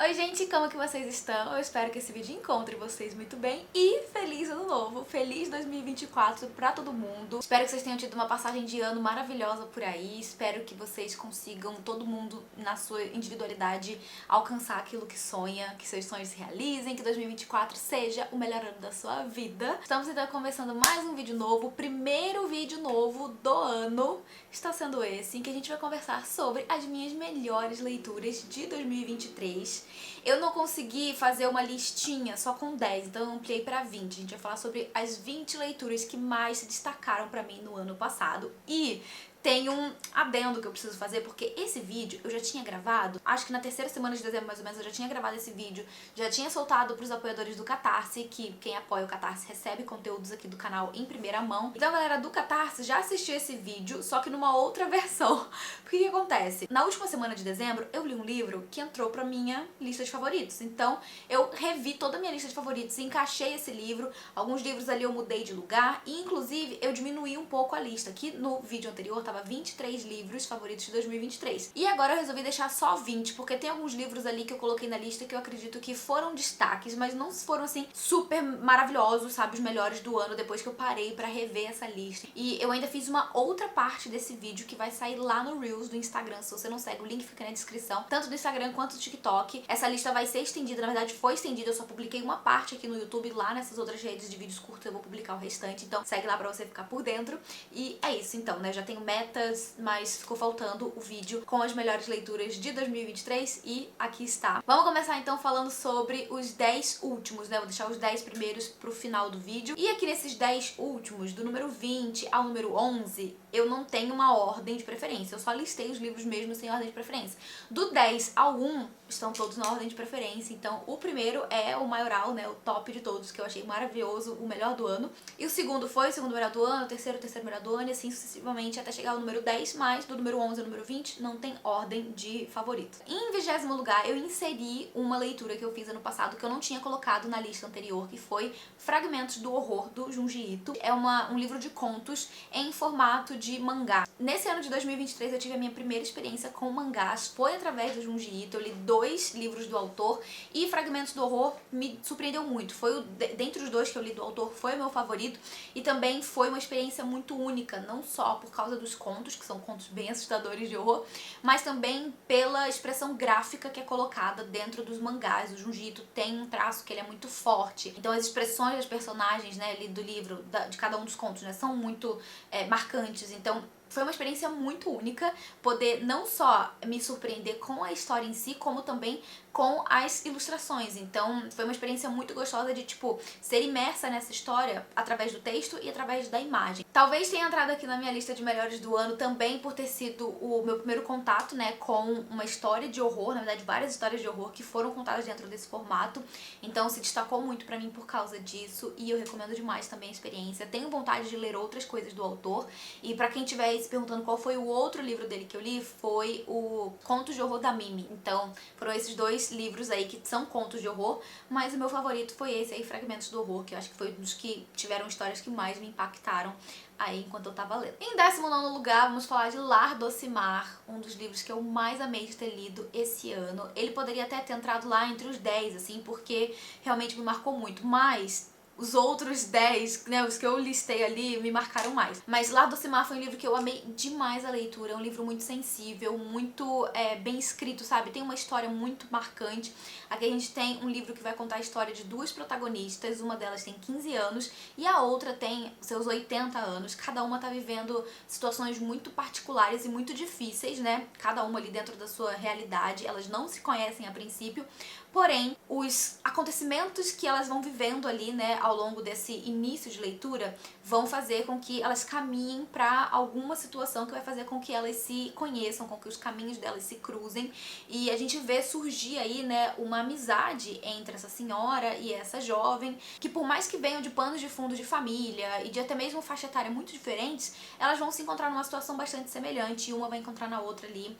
Oi gente, como que vocês estão? Eu espero que esse vídeo encontre vocês muito bem e feliz ano novo, feliz 2024 pra todo mundo. Espero que vocês tenham tido uma passagem de ano maravilhosa por aí, espero que vocês consigam, todo mundo na sua individualidade, alcançar aquilo que sonha, que seus sonhos se realizem, que 2024 seja o melhor ano da sua vida. Estamos então começando mais um vídeo novo, o primeiro vídeo novo do ano está sendo esse, em que a gente vai conversar sobre as minhas melhores leituras de 2023. Eu não consegui fazer uma listinha só com 10, então eu ampliei pra 20. A gente vai falar sobre as 20 leituras que mais se destacaram pra mim no ano passado. E tem um adendo que eu preciso fazer, porque esse vídeo eu já tinha gravado, acho que na terceira semana de dezembro mais ou menos eu já tinha gravado esse vídeo, já tinha soltado pros apoiadores do Catarse, que quem apoia o Catarse recebe conteúdos aqui do canal em primeira mão. Então a galera do Catarse já assistiu esse vídeo, só que numa outra versão. Porque o que acontece? Na última semana de dezembro eu li um livro que entrou pra minha lista de favoritos, então eu revi toda a minha lista de favoritos e encaixei esse livro. Alguns livros ali eu mudei de lugar e inclusive eu diminuí um pouco a lista, que no vídeo anterior tava 23 livros favoritos de 2023. E agora eu resolvi deixar só 20, porque tem alguns livros ali que eu coloquei na lista que eu acredito que foram destaques, mas não foram assim super maravilhosos, sabe, os melhores do ano, depois que eu parei pra rever essa lista. E eu ainda fiz uma outra parte desse vídeo que vai sair lá no Reels do Instagram. Se você não segue, o link fica na descrição, tanto do Instagram quanto do TikTok. Essa lista vai ser estendida, na verdade foi estendida, eu só publiquei uma parte aqui no YouTube, lá nessas outras redes de vídeos curtos eu vou publicar o restante, então segue lá pra você ficar por dentro. E é isso então, né, já tenho metas, mas ficou faltando o vídeo com as melhores leituras de 2023 e aqui está. Vamos começar então falando sobre os 10 últimos, né, vou deixar os 10 primeiros pro final do vídeo. E aqui nesses 10 últimos, do número 20 ao número 11, eu não tenho uma ordem de preferência, eu só listei os livros mesmo sem ordem de preferência. Do 10 ao 1 estão todos na ordem de preferência, então o primeiro é o maioral, né, o top de todos, que eu achei maravilhoso, o melhor do ano. E o segundo foi o segundo melhor do ano, o terceiro melhor do ano, e assim sucessivamente até chegar ao número 10, mas do número 11 ao número 20 não tem ordem de favorito. Em 20º lugar, eu inseri uma leitura que eu fiz ano passado que eu não tinha colocado na lista anterior, que foi Fragmentos do Horror, do Junji Ito. É um livro de contos em formato de mangá. Nesse ano de 2023 eu tive a minha primeira experiência com mangás, foi através do Junji Ito. Eu li 2 livros do autor e Fragmentos do Horror me surpreendeu muito. Foi dentre os 2 que eu li do autor, foi o meu favorito e também foi uma experiência muito única, não só por causa dos contos, que são contos bem assustadores de horror, mas também pela expressão gráfica que é colocada dentro dos mangás. O Junji Ito tem um traço que ele é muito forte, então as expressões das personagens, né, ali do livro, de cada um dos contos, né, são muito marcantes, então foi uma experiência muito única poder não só me surpreender com a história em si, como também com as ilustrações. Então foi uma experiência muito gostosa de, tipo, ser imersa nessa história através do texto e através da imagem. Talvez tenha entrado aqui na minha lista de melhores do ano também por ter sido o meu primeiro contato, né, com uma história de horror, na verdade várias histórias de horror que foram contadas dentro desse formato. Então se destacou muito pra mim por causa disso e eu recomendo demais também a experiência. Tenho vontade de ler outras coisas do autor e pra quem tiver se perguntando qual foi o outro livro dele que eu li, foi o Contos de Horror da Mimi. Então foram esses 2 livros aí que são contos de horror, mas o meu favorito foi esse aí, Fragmentos do Horror, que eu acho que foi um dos que tiveram histórias que mais me impactaram aí enquanto eu tava lendo. Em 19º lugar, vamos falar de Lar Docimar, um dos livros que eu mais amei de ter lido esse ano. Ele poderia até ter entrado lá entre os 10, assim, porque realmente me marcou muito, mas os outros 10, né, os que eu listei ali, me marcaram mais. Mas Lar Docimar foi um livro que eu amei demais a leitura, é um livro muito sensível, muito bem escrito, sabe? Tem uma história muito marcante. Aqui a gente tem um livro que vai contar a história de 2 protagonistas, uma delas tem 15 anos e a outra tem seus 80 anos. Cada uma tá vivendo situações muito particulares e muito difíceis, né? Cada uma ali dentro da sua realidade, elas não se conhecem a princípio, porém, os acontecimentos que elas vão vivendo ali, né, ao longo desse início de leitura, vão fazer com que elas caminhem pra alguma situação que vai fazer com que elas se conheçam, com que os caminhos delas se cruzem. E a gente vê surgir aí, né, uma amizade entre essa senhora e essa jovem, que por mais que venham de panos de fundo de família e de até mesmo faixa etária muito diferentes, elas vão se encontrar numa situação bastante semelhante e uma vai encontrar na outra ali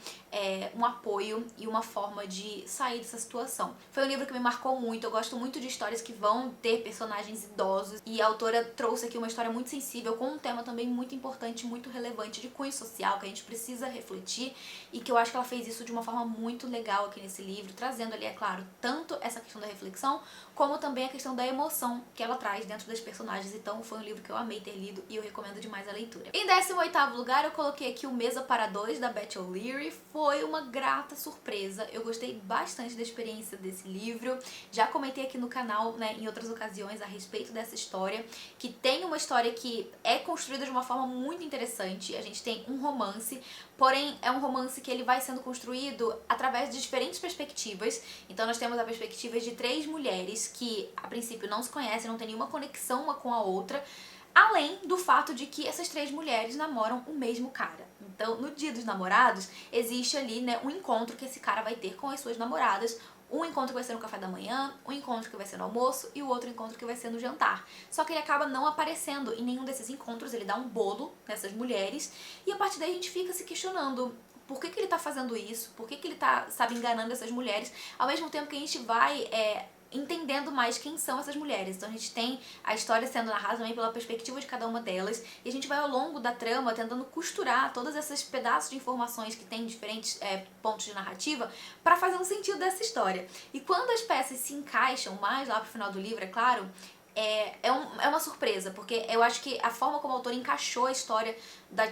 um apoio e uma forma de sair dessa situação. Foi um livro que me marcou muito, eu gosto muito de histórias que vão ter personagens jovens, idosos, e a autora trouxe aqui uma história muito sensível, com um tema também muito importante, muito relevante, de cunho social, que a gente precisa refletir, e que eu acho que ela fez isso de uma forma muito legal aqui nesse livro, trazendo ali, é claro, tanto essa questão da reflexão, como também a questão da emoção que ela traz dentro das personagens. Então foi um livro que eu amei ter lido e eu recomendo demais a leitura. Em 18º lugar, eu coloquei aqui o Mesa para Dois, da Beth O'Leary. Foi uma grata surpresa, eu gostei bastante da experiência desse livro. Já comentei aqui no canal, né, em outras ocasiões a respeito dessa história, que tem uma história que é construída de uma forma muito interessante. A gente tem um romance, porém é um romance que ele vai sendo construído através de diferentes perspectivas. Então nós temos a perspectiva de 3 mulheres que a princípio não se conhecem, não tem nenhuma conexão uma com a outra, além do fato de que essas 3 mulheres namoram o mesmo cara. Então, no dia dos namorados, existe ali, né, um encontro que esse cara vai ter com as suas namoradas. Um encontro que vai ser no café da manhã, um encontro que vai ser no almoço e o outro encontro que vai ser no jantar. Só que ele acaba não aparecendo em nenhum desses encontros, ele dá um bolo nessas mulheres e a partir daí a gente fica se questionando por que ele tá fazendo isso, por que ele tá, sabe, enganando essas mulheres, ao mesmo tempo que a gente vai entendendo mais quem são essas mulheres. Então a gente tem a história sendo narrada também pela perspectiva de cada uma delas, e a gente vai ao longo da trama tentando costurar todos esses pedaços de informações que tem diferentes pontos de narrativa para fazer um sentido dessa história. E quando as peças se encaixam mais lá pro final do livro, é claro, é uma surpresa, porque eu acho que a forma como o autor encaixou a história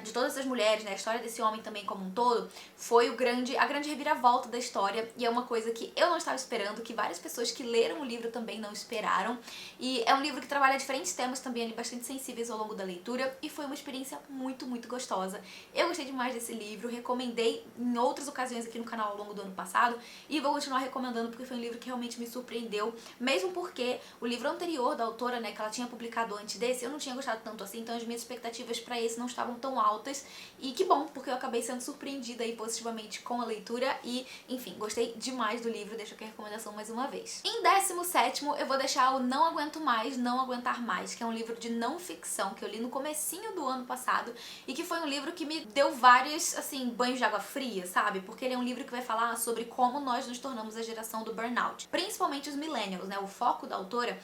de todas essas mulheres, né, a história desse homem também como um todo, foi a grande reviravolta da história, e é uma coisa que eu não estava esperando, que várias pessoas que leram o livro também não esperaram, e é um livro que trabalha diferentes temas também ali bastante sensíveis ao longo da leitura, e foi uma experiência muito, muito gostosa. Eu gostei demais desse livro, recomendei em outras ocasiões aqui no canal ao longo do ano passado, e vou continuar recomendando porque foi um livro que realmente me surpreendeu, mesmo porque o livro anterior da autora, né, que ela tinha publicado antes desse, eu não tinha gostado tanto assim, então as minhas expectativas pra esse não estavam tão altas, e que bom, porque eu acabei sendo surpreendida aí positivamente com a leitura e, enfim, gostei demais do livro, deixo aqui a recomendação mais uma vez. Em 17º, eu vou deixar o Não Aguento Mais, Não Aguentar Mais, que é um livro de não ficção que eu li no comecinho do ano passado e que foi um livro que me deu vários, assim, banhos de água fria, sabe? Porque ele é um livro que vai falar sobre como nós nos tornamos a geração do burnout, principalmente os millennials, né? O foco da autora,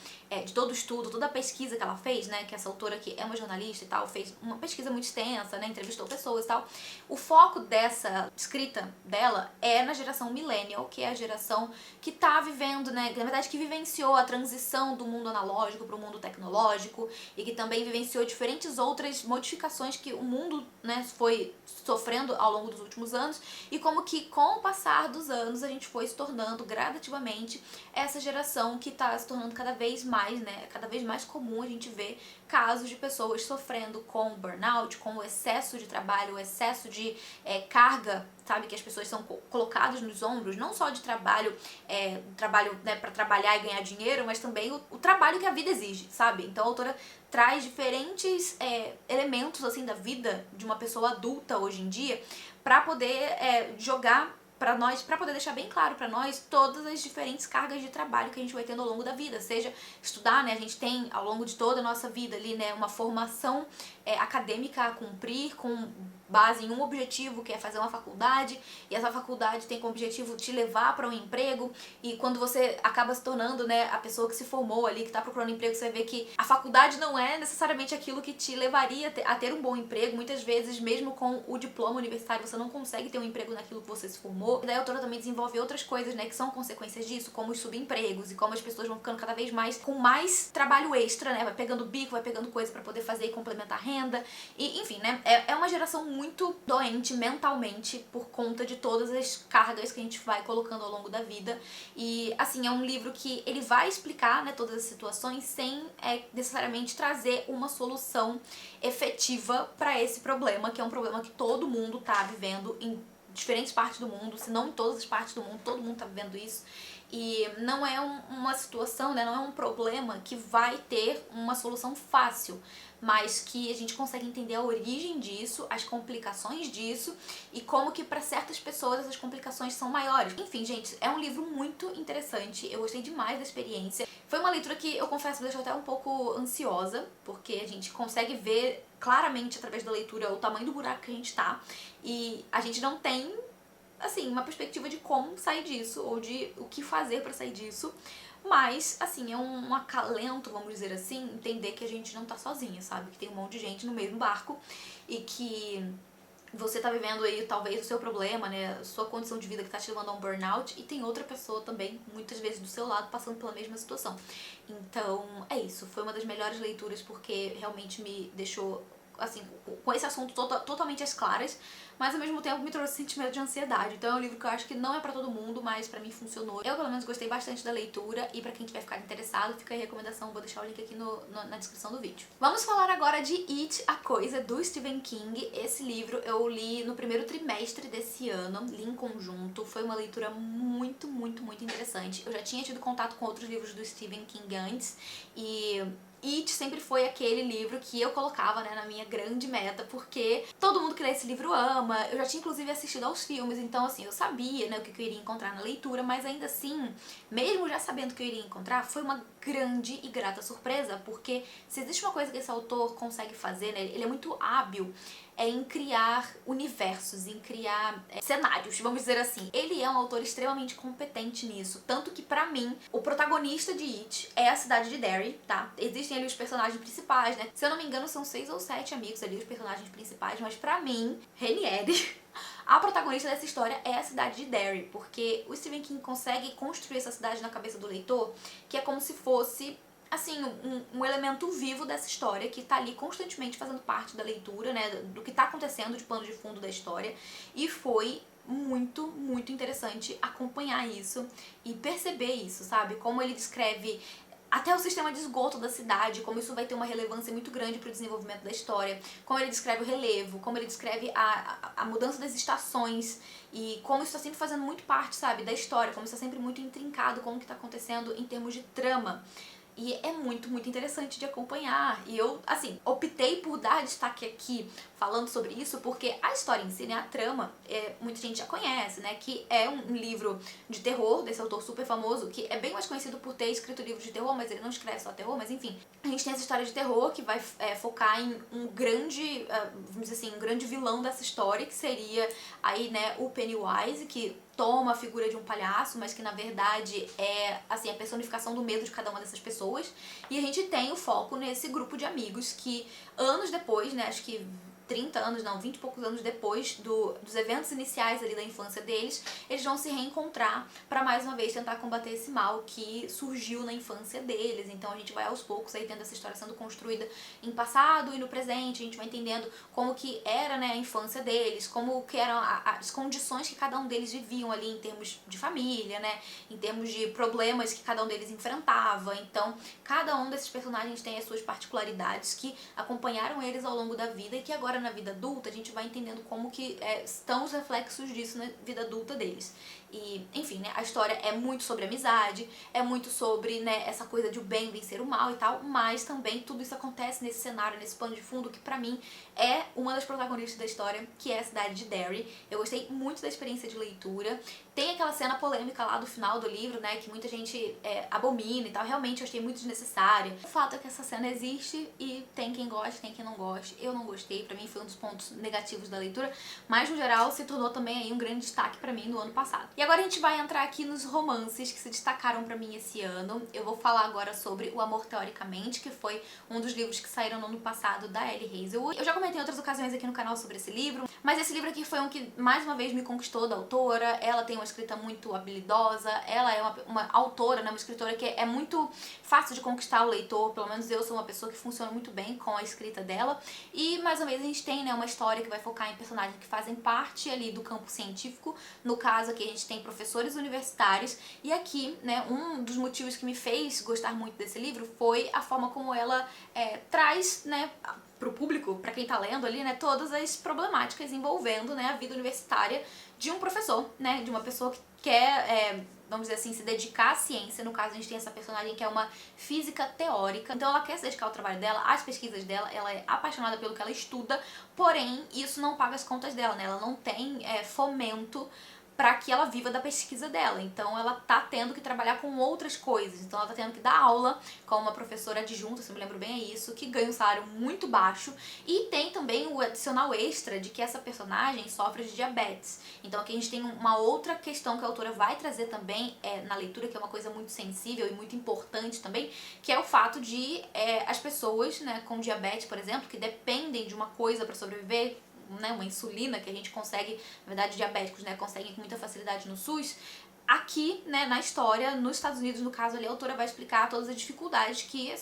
de todo o estudo, toda a pesquisa que ela fez, né, que essa autora que é uma jornalista e tal, fez uma pesquisa muito extensa, né, entrevistou pessoas e tal. O foco dessa escrita dela é na geração millennial, que é a geração que tá vivendo, né, na verdade que vivenciou a transição do mundo analógico para o mundo tecnológico e que também vivenciou diferentes outras modificações que o mundo, né, foi sofrendo ao longo dos últimos anos, e como que com o passar dos anos a gente foi se tornando gradativamente essa geração que tá se tornando cada vez mais, né, cada vez mais comum a gente ver casos de pessoas sofrendo com burnout, com o excesso de trabalho, o excesso de carga, sabe, que as pessoas são colocadas nos ombros, não só de trabalho, né, para trabalhar e ganhar dinheiro, mas também o trabalho que a vida exige, sabe? Então a autora traz diferentes elementos, assim, da vida de uma pessoa adulta hoje em dia para poder jogar para nós, para poder deixar bem claro para nós todas as diferentes cargas de trabalho que a gente vai tendo ao longo da vida, seja estudar, né, a gente tem ao longo de toda a nossa vida ali, né, uma formação acadêmica a cumprir com base em um objetivo, que é fazer uma faculdade, e essa faculdade tem como objetivo te levar para um emprego, e quando você acaba se tornando, né, a pessoa que se formou ali, que está procurando emprego, você vai ver que a faculdade não é necessariamente aquilo que te levaria a ter um bom emprego. Muitas vezes, mesmo com o diploma universitário, você não consegue ter um emprego naquilo que você se formou. E daí a autora também desenvolve outras coisas, né, que são consequências disso, como os subempregos, e como as pessoas vão ficando cada vez mais com mais trabalho extra, né, vai pegando bico, vai pegando coisa para poder fazer e complementar a renda, e enfim, né, é uma geração muito doente mentalmente por conta de todas as cargas que a gente vai colocando ao longo da vida. E assim, é um livro que ele vai explicar, né, todas as situações sem necessariamente trazer uma solução efetiva para esse problema, que é um problema que todo mundo tá vivendo em diferentes partes do mundo, se não em todas as partes do mundo, todo mundo tá vivendo isso. E não é uma situação, né, não é um problema que vai ter uma solução fácil, mas que a gente consegue entender a origem disso, as complicações disso e como que para certas pessoas essas complicações são maiores. Enfim, gente, é um livro muito interessante, eu gostei demais da experiência. Foi uma leitura que, eu confesso, me deixou até um pouco ansiosa, porque a gente consegue ver claramente através da leitura o tamanho do buraco que a gente tá, e a gente não tem assim, uma perspectiva de como sair disso, ou de o que fazer pra sair disso. Mas, assim, é um acalento, vamos dizer assim, entender que a gente não tá sozinha, sabe? Que tem um monte de gente no mesmo barco e que você tá vivendo aí talvez o seu problema, né, a sua condição de vida que tá te levando a um burnout, e tem outra pessoa também, muitas vezes do seu lado, passando pela mesma situação. Então, é isso, foi uma das melhores leituras porque realmente me deixou, assim, com esse assunto totalmente às claras, mas ao mesmo tempo me trouxe sentimento de ansiedade. Então é um livro que eu acho que não é pra todo mundo, mas pra mim funcionou. Eu, pelo menos, gostei bastante da leitura, e pra quem tiver ficado interessado, fica aí a recomendação, vou deixar o link aqui na descrição do vídeo. Vamos falar agora de It, a Coisa, do Stephen King. Esse livro eu li no primeiro trimestre desse ano, li em conjunto, foi uma leitura muito, muito, muito interessante. Eu já tinha tido contato com outros livros do Stephen King antes, e It sempre foi aquele livro que eu colocava, né, na minha grande meta, porque todo mundo que lê esse livro ama. Eu já tinha inclusive assistido aos filmes, então assim, eu sabia, né, o que eu iria encontrar na leitura, mas ainda assim, mesmo já sabendo o que eu iria encontrar, foi uma grande e grata surpresa, porque se existe uma coisa que esse autor consegue fazer, né, ele é muito hábil em criar universos, em criar cenários, vamos dizer assim. Ele é um autor extremamente competente nisso, tanto que pra mim, o protagonista de It é a cidade de Derry, tá? Existem ali os personagens principais, né? Se eu não me engano, são 6 ou 7 amigos ali, os personagens principais, mas pra mim, Rainieri, a protagonista dessa história é a cidade de Derry, porque o Stephen King consegue construir essa cidade na cabeça do leitor, que é como se fosse, assim, um elemento vivo dessa história, que tá ali constantemente fazendo parte da leitura, né, do que tá acontecendo de pano de fundo da história, e foi muito, muito interessante acompanhar isso e perceber isso, sabe? Como ele descreve até o sistema de esgoto da cidade, como isso vai ter uma relevância muito grande para o desenvolvimento da história, como ele descreve o relevo, como ele descreve a mudança das estações, e como isso está sempre fazendo muito parte, sabe, da história, como isso está sempre muito intrincado com o que está acontecendo em termos de trama. E é muito, muito interessante de acompanhar. E eu, assim, optei por dar destaque aqui falando sobre isso porque a história em si, né, a trama, muita gente já conhece, né, que é um livro de terror desse autor super famoso, que é bem mais conhecido por ter escrito livros de terror, mas ele não escreve só terror, mas enfim. A gente tem essa história de terror que vai focar em um grande, vamos dizer assim, um grande vilão dessa história, que seria aí, né, o Pennywise, que toma a figura de um palhaço, mas que na verdade é, assim, a personificação do medo de cada uma dessas pessoas. E a gente tem o foco nesse grupo de amigos que anos depois, né, acho que 30 anos, não, 20 e poucos anos depois dos eventos iniciais ali da infância deles, eles vão se reencontrar pra mais uma vez tentar combater esse mal que surgiu na infância deles. Então a gente vai aos poucos aí tendo essa história sendo construída em passado e no presente, a gente vai entendendo como que era, né, a infância deles, como que eram as condições que cada um deles viviam ali em termos de família, né, em termos de problemas que cada um deles enfrentava. Então cada um desses personagens tem as suas particularidades que acompanharam eles ao longo da vida e que agora na vida adulta a gente vai entendendo como que estão os reflexos disso na vida adulta deles. E, enfim, né, a história é muito sobre amizade, é muito sobre, né, essa coisa de o bem vencer o mal e tal, mas também tudo isso acontece nesse cenário, nesse pano de fundo, que pra mim é uma das protagonistas da história, que é a cidade de Derry. Eu gostei muito da experiência de leitura. Tem aquela cena polêmica lá do final do livro, né, que muita gente abomina e tal, realmente eu achei muito desnecessária. O fato é que essa cena existe e tem quem goste, tem quem não goste. Eu não gostei, pra mim foi um dos pontos negativos da leitura, mas no geral se tornou também aí um grande destaque pra mim no ano passado. E agora a gente vai entrar aqui nos romances que se destacaram pra mim esse ano. Eu vou falar agora sobre O Amor Teoricamente, que foi um dos livros que saíram no ano passado da Ellie Hazelwood. Eu já comentei em outras ocasiões aqui no canal sobre esse livro, mas esse livro aqui foi um que mais uma vez me conquistou da autora. Ela tem uma escrita muito habilidosa, ela é uma autora, né, uma escritora que é muito fácil de conquistar o leitor, pelo menos eu sou uma pessoa que funciona muito bem com a escrita dela. E mais uma vez a gente tem, né, uma história que vai focar em personagens que fazem parte ali do campo científico. No caso aqui a gente tem professores universitários, e aqui, né, um dos motivos que me fez gostar muito desse livro foi a forma como ela traz, né, pro público, pra quem tá lendo ali, né, todas as problemáticas envolvendo, né, a vida universitária de um professor, né, de uma pessoa que quer, vamos dizer assim, se dedicar à ciência. No caso a gente tem essa personagem que é uma física teórica, então ela quer se dedicar ao trabalho dela, às pesquisas dela, ela é apaixonada pelo que ela estuda, porém isso não paga as contas dela, né, ela não tem fomento para que ela viva da pesquisa dela. Então ela tá tendo que trabalhar com outras coisas. Então ela tá tendo que dar aula com uma professora adjunta, se eu me lembro bem é isso, que ganha um salário muito baixo. E tem também o adicional extra de que essa personagem sofre de diabetes. Então aqui a gente tem uma outra questão que a autora vai trazer também na leitura, que é uma coisa muito sensível e muito importante também, que é o fato de as pessoas, né, com diabetes, por exemplo, que dependem de uma coisa para sobreviver, né, uma insulina que a gente consegue, na verdade diabéticos, né, conseguem com muita facilidade no SUS. Aqui, né, na história, nos Estados Unidos, no caso ali, a autora vai explicar todas as dificuldades que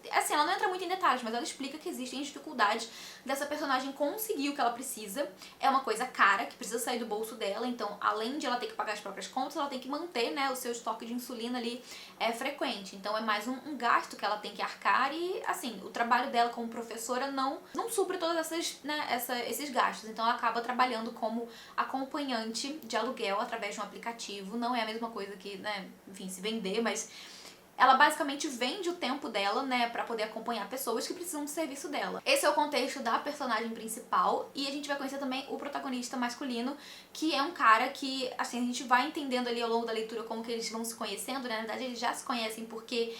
assim, ela não entra muito em detalhes, mas ela explica que existem dificuldades dessa personagem conseguir o que ela precisa. É uma coisa cara, que precisa sair do bolso dela, então além de ela ter que pagar as próprias contas, ela tem que manter, né, o seu estoque de insulina ali frequente. Então é mais um gasto que ela tem que arcar e, assim, o trabalho dela como professora não supre todos esses gastos. Então ela acaba trabalhando como acompanhante de aluguel através de um aplicativo. Não é a mesma coisa que, né, enfim, se vender, mas ela basicamente vende o tempo dela, né, pra poder acompanhar pessoas que precisam do serviço dela. Esse é o contexto da personagem principal e a gente vai conhecer também o protagonista masculino, que é um cara que, assim, a gente vai entendendo ali ao longo da leitura como que eles vão se conhecendo, né, na verdade eles já se conhecem porque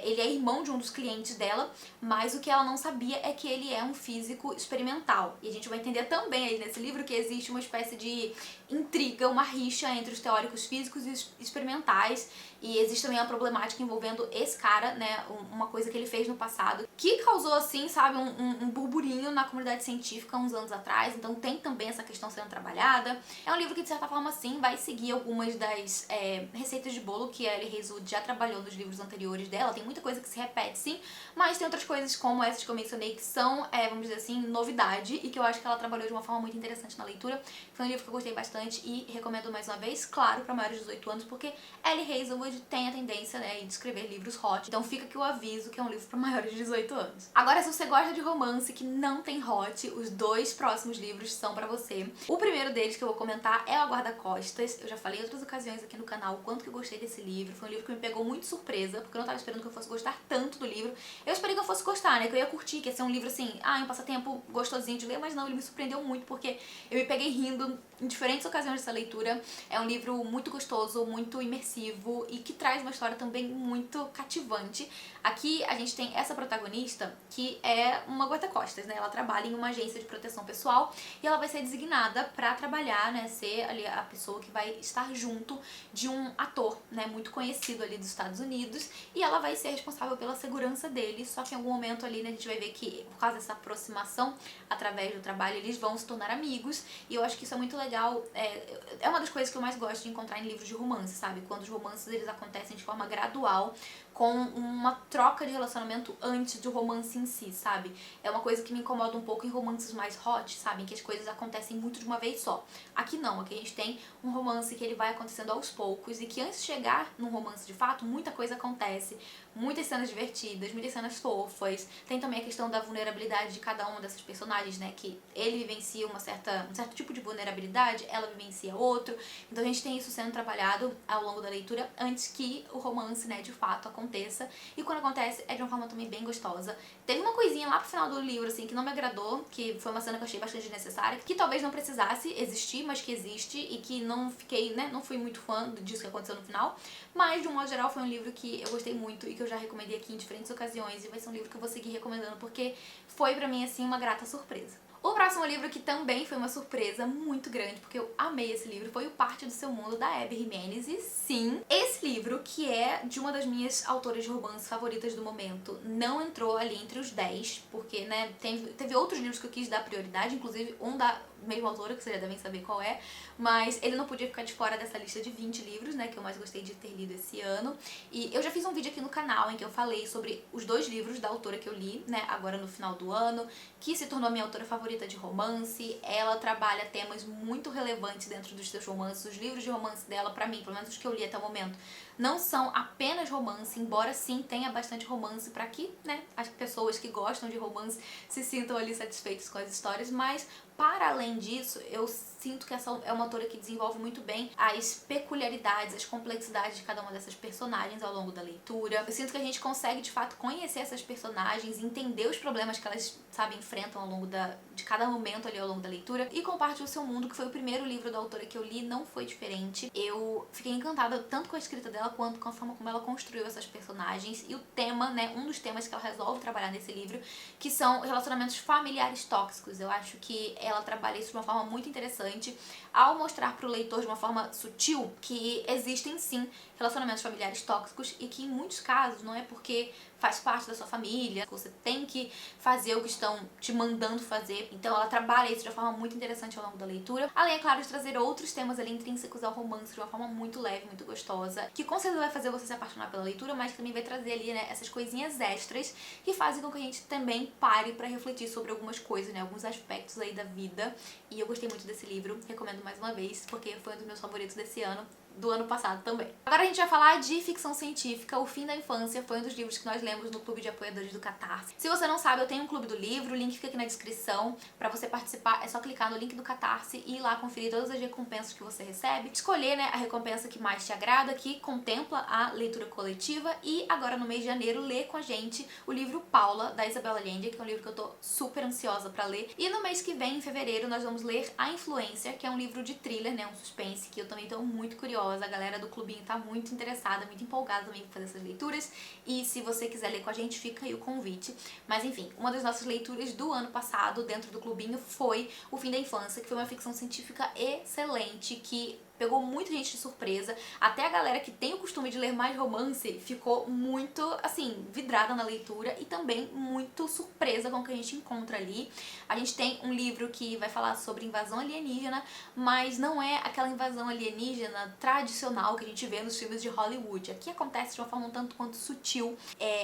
ele é irmão de um dos clientes dela, mas o que ela não sabia é que ele é um físico experimental. E a gente vai entender também aí nesse livro que existe uma espécie de intriga, uma rixa entre os teóricos físicos e experimentais, e existe também uma problemática envolvendo esse cara, né, uma coisa que ele fez no passado, que causou, assim, sabe, um burburinho na comunidade científica uns anos atrás. Então tem também essa questão sendo trabalhada. É um livro que, de certa forma, sim, vai seguir algumas das receitas de bolo que a Ellie Hazelwood já trabalhou nos livros anteriores dela. Tem muita coisa que se repete, sim, mas tem outras coisas como essas que eu mencionei que são, vamos dizer assim, novidade, e que eu acho que ela trabalhou de uma forma muito interessante na leitura. Foi um livro que eu gostei bastante e recomendo mais uma vez, claro, para maiores de 18 anos, porque Ellie Hazelwood tem a tendência, né, de escrever livros hot, então fica aqui o aviso que é um livro para maiores de 18 anos. Agora, se você gosta de romance que não tem hot, os 2 próximos livros são pra você. O primeiro deles que eu vou comentar é o A Guarda-Costas. Eu já falei em outras ocasiões aqui no canal o quanto que eu gostei desse livro. Foi um livro que me pegou muito surpresa, porque eu não tava esperando que eu fosse gostar tanto do livro. Eu esperei que eu fosse gostar, né, que eu ia curtir, que ia ser um livro assim, um passatempo gostosinho de ler, mas não, ele me surpreendeu muito, porque eu me peguei rindo em diferentes ocasiões dessa leitura. É um livro muito gostoso, muito imersivo e que traz uma história também muito cativante. Aqui a gente tem essa protagonista que é uma guarda-costas, né? Ela trabalha em uma agência de proteção pessoal e ela vai ser designada pra trabalhar, né, ser ali a pessoa que vai estar junto de um ator, né, muito conhecido ali dos Estados Unidos, e ela vai ser responsável pela segurança dele. Só que em algum momento ali, né, a gente vai ver que por causa dessa aproximação através do trabalho, eles vão se tornar amigos, e eu acho que isso é muito legal. É uma das coisas que eu mais gosto de encontrar em livros de romance, sabe? Quando os romances eles acontecem de forma gradual, com uma troca de relacionamento antes do romance em si, sabe? É uma coisa que me incomoda um pouco em romances mais hot, sabe? Em que as coisas acontecem muito de uma vez só. Aqui não, aqui a gente tem um romance que ele vai acontecendo aos poucos e que antes de chegar num romance de fato, muita coisa acontece, muitas cenas divertidas, muitas cenas fofas. Tem também a questão da vulnerabilidade de cada uma dessas personagens, né? Que ele vivencia um certo tipo de vulnerabilidade, ela vivencia outro. Então a gente tem isso sendo trabalhado ao longo da leitura antes que o romance, né, de fato aconteça. E quando acontece, é de uma forma também bem gostosa. Teve uma coisinha lá pro final do livro, assim, que não me agradou, que foi uma cena que eu achei bastante desnecessária, que talvez não precisasse existir, mas que existe, e que não fiquei, né, não fui muito fã disso que aconteceu no final. Mas, de um modo geral, foi um livro que eu gostei muito e que eu já recomendei aqui em diferentes ocasiões, e vai ser um livro que eu vou seguir recomendando, porque foi pra mim, assim, uma grata surpresa. O próximo livro, que também foi uma surpresa muito grande, porque eu amei esse livro, foi O Parte do Seu Mundo, da Abby Jimenez. E sim, esse livro, que é de uma das minhas autoras de romance favoritas do momento, não entrou ali entre os 10, porque, né, teve outros livros que eu quis dar prioridade, inclusive um da mesma autora, que vocês já devem saber qual é, mas ele não podia ficar de fora dessa lista de 20 livros, né, que eu mais gostei de ter lido esse ano. E eu já fiz um vídeo aqui no canal em que eu falei sobre os 2 livros da autora que eu li, né, agora no final do ano, que se tornou a minha autora favorita de romance. Ela trabalha temas muito relevantes dentro dos seus romances. Os livros de romance dela, pra mim, pelo menos os que eu li até o momento, não são apenas romance, embora sim tenha bastante romance pra que, né, as pessoas que gostam de romance se sintam ali satisfeitas com as histórias, mas para além disso, eu sinto que essa é uma autora que desenvolve muito bem as peculiaridades, as complexidades de cada uma dessas personagens ao longo da leitura. Eu sinto que a gente consegue, de fato, conhecer essas personagens, entender os problemas que elas, sabe, enfrentam ao longo de cada momento ali ao longo da leitura. E Com Parte do Seu Mundo, que foi o primeiro livro da autora que eu li, não foi diferente. Eu fiquei encantada tanto com a escrita dela quanto com a forma como ela construiu essas personagens e o tema, né, um dos temas que ela resolve trabalhar nesse livro, que são relacionamentos familiares tóxicos. Eu acho que ela trabalha isso de uma forma muito interessante ao mostrar para o leitor de uma forma sutil que existem sim relacionamentos familiares tóxicos e que em muitos casos não é porque faz parte da sua família, que você tem que fazer o que estão te mandando fazer. Então ela trabalha isso de uma forma muito interessante ao longo da leitura. Além, é claro, de trazer outros temas ali intrínsecos ao romance de uma forma muito leve, muito gostosa, que com certeza vai fazer você se apaixonar pela leitura, mas que também vai trazer ali, né, essas coisinhas extras que fazem com que a gente também pare pra refletir sobre algumas coisas, né, alguns aspectos aí da vida. E eu gostei muito desse livro, recomendo mais uma vez, porque foi um dos meus favoritos desse ano. Do ano passado também. Agora a gente vai falar de ficção científica. O Fim da Infância foi um dos livros que nós lemos no clube de apoiadores do Catarse. Se você não sabe, eu tenho um clube do livro, o link fica aqui na descrição. Pra você participar, é só clicar no link do Catarse e ir lá conferir todas as recompensas que você recebe. Escolher, né, a recompensa que mais te agrada, que contempla a leitura coletiva. E agora no mês de janeiro, ler com a gente o livro Paula, da Isabella Allende, que é um livro que eu tô super ansiosa pra ler. E no mês que vem, em fevereiro, nós vamos ler A Influencer, que é um livro de thriller, né, um suspense, que eu também tô muito curiosa. A galera do clubinho tá muito interessada, muito empolgada também por fazer essas leituras. E se você quiser ler com a gente, fica aí o convite. Mas enfim, uma das nossas leituras do ano passado dentro do clubinho foi O Fim da Infância, que foi uma ficção científica excelente, que pegou muita gente de surpresa. Até a galera que tem o costume de ler mais romance ficou muito, assim, vidrada na leitura e também muito surpresa com o que a gente encontra ali. A gente tem um livro que vai falar sobre invasão alienígena, mas não é aquela invasão alienígena tradicional que a gente vê nos filmes de Hollywood. Aqui acontece de uma forma um tanto quanto sutil.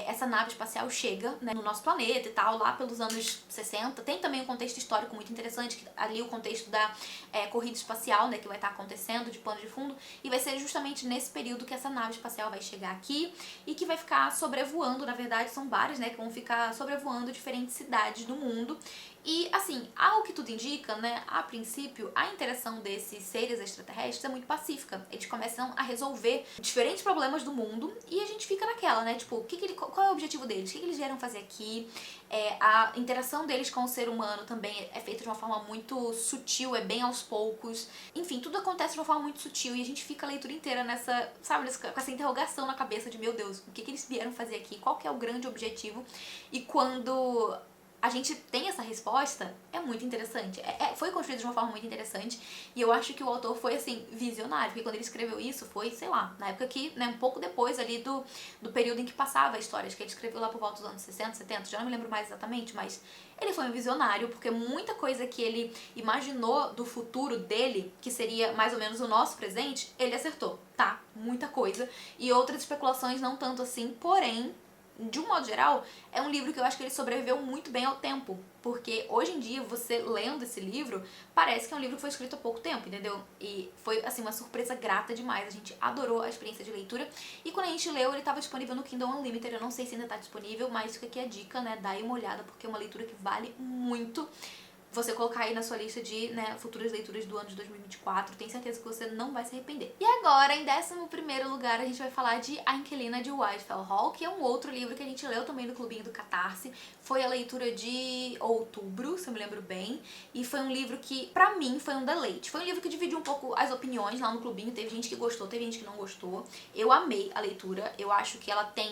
Essa nave espacial chega, né, no nosso planeta e tal, lá pelos anos 60. Tem também um contexto histórico muito interessante, que ali o contexto da corrida espacial, né, que vai estar acontecendo de pano de fundo, e vai ser justamente nesse período que essa nave espacial vai chegar aqui e que vai ficar sobrevoando, na verdade são várias, né, que vão ficar sobrevoando diferentes cidades do mundo. E assim, ao que tudo indica, né, a princípio, a interação desses seres extraterrestres é muito pacífica. Eles começam a resolver diferentes problemas do mundo e a gente fica naquela, né, tipo, qual é o objetivo deles? O que eles vieram fazer aqui? A interação deles com o ser humano também é feita de uma forma muito sutil, é bem aos poucos. Enfim, tudo acontece de uma forma muito sutil e a gente fica a leitura inteira nessa, sabe, com essa interrogação na cabeça de, meu Deus, o que eles vieram fazer aqui? Qual que é o grande objetivo? E quando a gente tem essa resposta, é muito interessante. Foi construído de uma forma muito interessante e eu acho que o autor foi, assim, visionário, porque quando ele escreveu isso foi, sei lá, na época que, né, um pouco depois ali do período em que passava a história, acho que ele escreveu lá por volta dos anos 60, 70, já não me lembro mais exatamente, mas ele foi um visionário, porque muita coisa que ele imaginou do futuro dele, que seria mais ou menos o nosso presente, ele acertou, tá? Muita coisa. E outras especulações não tanto assim, porém, de um modo geral, é um livro que eu acho que ele sobreviveu muito bem ao tempo. Porque hoje em dia, você lendo esse livro, parece que é um livro que foi escrito há pouco tempo, entendeu? E foi, assim, uma surpresa grata demais. A gente adorou a experiência de leitura. E quando a gente leu, ele estava disponível no Kindle Unlimited. Eu não sei se ainda está disponível, mas fica aqui a dica, né? Dá aí uma olhada, porque é uma leitura que vale muito você colocar aí na sua lista de, né, futuras leituras do ano de 2024. Tenho certeza que você não vai se arrepender. E agora, em 11º lugar, a gente vai falar de A Inquilina de Whitefell Hall, que é um outro livro que a gente leu também no clubinho do Catarse. Foi a leitura de outubro, se eu me lembro bem. E foi um livro que, pra mim, foi um deleite. Foi um livro que dividiu um pouco as opiniões lá no clubinho. Teve gente que gostou, teve gente que não gostou. Eu amei a leitura. Eu acho que ela tem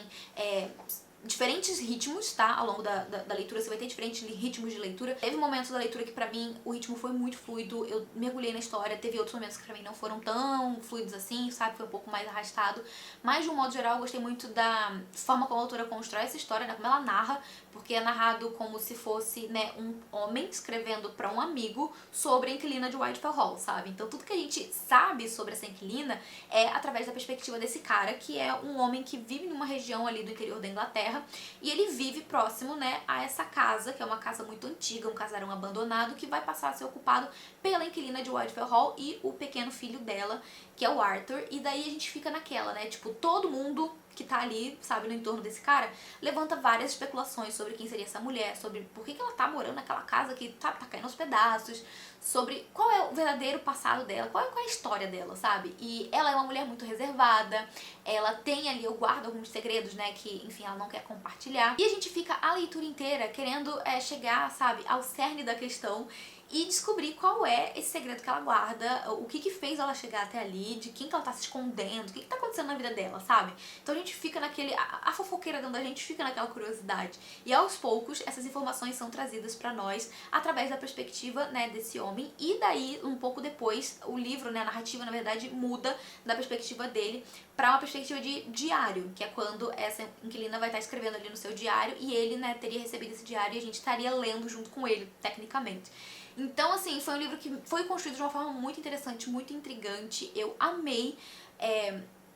diferentes ritmos, tá? Ao longo da leitura, você vai ter diferentes ritmos de leitura. Teve momentos da leitura que pra mim o ritmo foi muito fluido, eu mergulhei na história. Teve outros momentos que pra mim não foram tão fluidos assim, sabe? Foi um pouco mais arrastado. Mas de um modo geral eu gostei muito da forma como a autora constrói essa história, né? Como ela narra, porque é narrado como se fosse, né, um homem escrevendo pra um amigo sobre a inquilina de Whitefell Hall, sabe? Então tudo que a gente sabe sobre essa inquilina é através da perspectiva desse cara, que é um homem que vive numa região ali do interior da Inglaterra. E ele vive próximo, né, a essa casa, que é uma casa muito antiga, um casarão abandonado, que vai passar a ser ocupado pela inquilina de Whitefell Hall e o pequeno filho dela, que é o Arthur. E daí a gente fica naquela, né, tipo, todo mundo que tá ali, sabe, no entorno desse cara, levanta várias especulações sobre quem seria essa mulher, sobre por que ela tá morando naquela casa que, sabe, tá caindo aos pedaços, sobre qual é o verdadeiro passado dela, qual é a história dela, sabe? E ela é uma mulher muito reservada, ela tem ali, eu guardo alguns segredos, né, que, enfim, ela não quer compartilhar. E a gente fica a leitura inteira querendo chegar, sabe, ao cerne da questão e descobrir qual é esse segredo que ela guarda, o que fez ela chegar até ali, de quem que ela tá se escondendo, o que tá acontecendo na vida dela, sabe? Então a gente fica naquele... A fofoqueira dentro da gente fica naquela curiosidade. E aos poucos, essas informações são trazidas pra nós através da perspectiva, né, desse homem. E daí, um pouco depois, o livro, né, a narrativa, na verdade, muda da perspectiva dele pra uma perspectiva de diário, que é quando essa inquilina vai estar escrevendo ali no seu diário e ele, né, teria recebido esse diário e a gente estaria lendo junto com ele, tecnicamente. Então, assim, foi um livro que foi construído de uma forma muito interessante, muito intrigante. Eu amei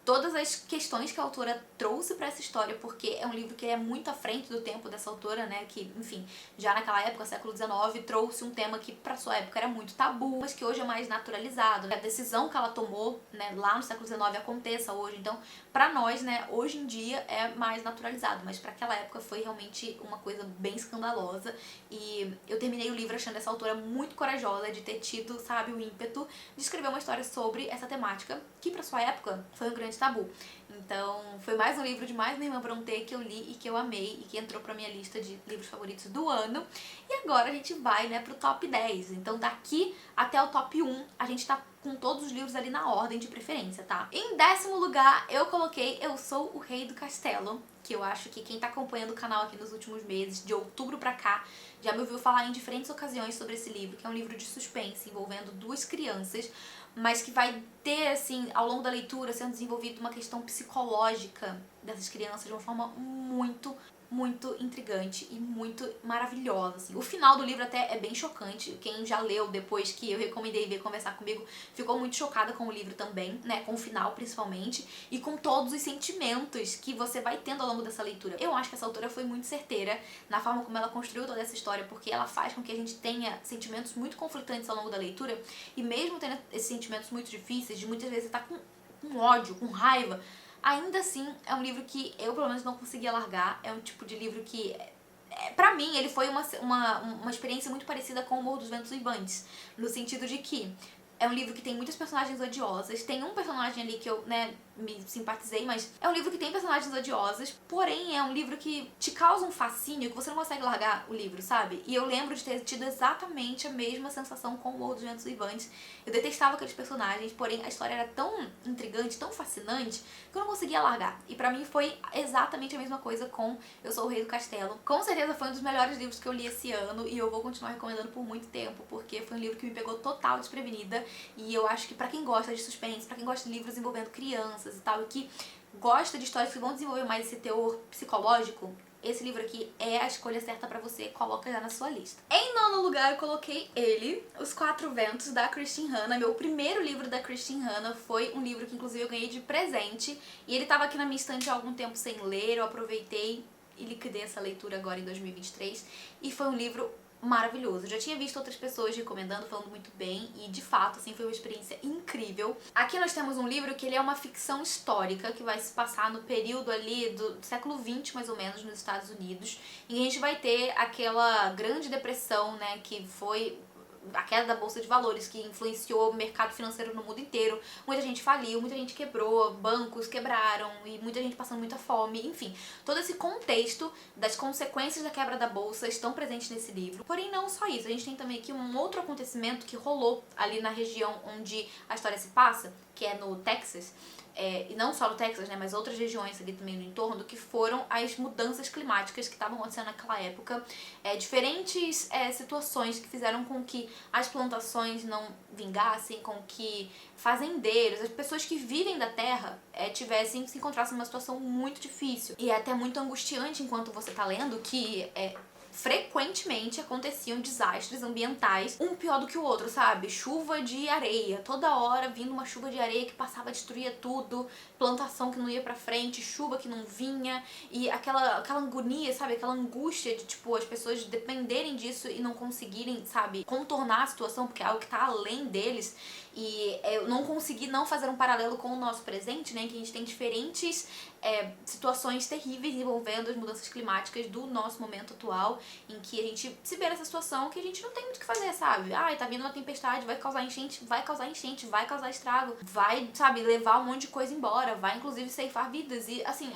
todas as questões que a autora trouxe pra essa história, porque é um livro que é muito à frente do tempo dessa autora, né, que, enfim, já naquela época, século XIX, trouxe um tema que pra sua época era muito tabu, mas que hoje é mais naturalizado. A decisão que ela tomou, né, lá no século XIX aconteça hoje, então, pra nós, né, hoje em dia é mais naturalizado, mas pra aquela época foi realmente uma coisa bem escandalosa, e eu terminei o livro achando essa autora muito corajosa de ter tido, sabe, o ímpeto de escrever uma história sobre essa temática, que pra sua época foi um grande tabu. Então, foi mais um livro de mais uma irmã Brontë que eu li e que eu amei e que entrou pra minha lista de livros favoritos do ano. E agora a gente vai, né, pro top 10. Então, daqui até o top 1, a gente tá com todos os livros ali na ordem de preferência, tá? Em 10º lugar, eu coloquei Eu Sou o Rei do Castelo, que eu acho que quem tá acompanhando o canal aqui nos últimos meses, de outubro pra cá, já me ouviu falar em diferentes ocasiões sobre esse livro, que é um livro de suspense envolvendo duas crianças, mas que vai ter, assim, ao longo da leitura, sendo desenvolvida uma questão psicológica dessas crianças de uma forma muito intrigante e muito maravilhosa, assim. O final do livro até é bem chocante. Quem já leu depois que eu recomendei vir conversar comigo ficou muito chocada com o livro também, né, com o final principalmente, e com todos os sentimentos que você vai tendo ao longo dessa leitura. Eu acho que essa autora foi muito certeira na forma como ela construiu toda essa história, porque ela faz com que a gente tenha sentimentos muito conflitantes ao longo da leitura, e mesmo tendo esses sentimentos muito difíceis, de muitas vezes você tá com ódio, com raiva, ainda assim, é um livro que eu, pelo menos, não conseguia largar. É um tipo de livro que, pra mim, ele foi uma experiência muito parecida com O Morro dos Ventos Uivantes, no sentido de que é um livro que tem muitas personagens odiosas. Tem um personagem ali que eu, né, me simpatizei, mas é um livro que tem personagens odiosas, porém é um livro que te causa um fascínio que você não consegue largar o livro, sabe? E eu lembro de ter tido exatamente a mesma sensação com O Morro dos Ventos Uivantes. Eu detestava aqueles personagens, porém a história era tão intrigante, tão fascinante, que eu não conseguia largar. E pra mim foi exatamente a mesma coisa com Eu Sou o Rei do Castelo. Com certeza foi um dos melhores livros que eu li esse ano e eu vou continuar recomendando por muito tempo, porque foi um livro que me pegou total desprevenida. E eu acho que pra quem gosta de suspense, pra quem gosta de livros envolvendo crianças e tal, e que gosta de histórias que vão desenvolver mais esse teor psicológico, esse livro aqui é a escolha certa pra você, coloca já na sua lista. Em 9º lugar, eu coloquei ele, Os Quatro Ventos, da Christine Hanna. Meu primeiro livro da Christine Hanna foi um livro que, inclusive, eu ganhei de presente, e ele tava aqui na minha estante há algum tempo sem ler, eu aproveitei e liquidei essa leitura agora em 2023, e foi um livro maravilhoso. Eu já tinha visto outras pessoas recomendando, falando muito bem, e de fato, assim, foi uma experiência incrível. Aqui nós temos um livro que ele é uma ficção histórica, que vai se passar no período ali do século XX, mais ou menos, nos Estados Unidos, e a gente vai ter aquela grande depressão, né, que foi a queda da Bolsa de Valores, que influenciou o mercado financeiro no mundo inteiro. Muita gente faliu, muita gente quebrou, bancos quebraram e muita gente passando muita fome, enfim. Todo esse contexto das consequências da quebra da Bolsa estão presentes nesse livro. Porém, não só isso, a gente tem também aqui um outro acontecimento que rolou ali na região onde a história se passa, que é no Texas, e não só no Texas, né, mas outras regiões ali também no entorno, que foram as mudanças climáticas que estavam acontecendo naquela época, diferentes situações que fizeram com que as plantações não vingassem, com que fazendeiros, as pessoas que vivem da terra, se encontrassem numa situação muito difícil. E é até muito angustiante enquanto você tá lendo que frequentemente aconteciam desastres ambientais, um pior do que o outro, sabe? Chuva de areia, toda hora vindo uma chuva de areia que passava, destruía tudo, plantação que não ia pra frente, chuva que não vinha, e aquela agonia, sabe? Aquela angústia de, tipo, as pessoas dependerem disso e não conseguirem, sabe, contornar a situação, porque é algo que tá além deles. E eu não consegui não fazer um paralelo com o nosso presente, né, que a gente tem diferentes situações terríveis envolvendo as mudanças climáticas do nosso momento atual, em que a gente se vê nessa situação que a gente não tem muito o que fazer, sabe? Ai, tá vindo uma tempestade, vai causar enchente, vai causar estrago, vai, sabe, levar um monte de coisa embora, vai inclusive ceifar vidas. E assim,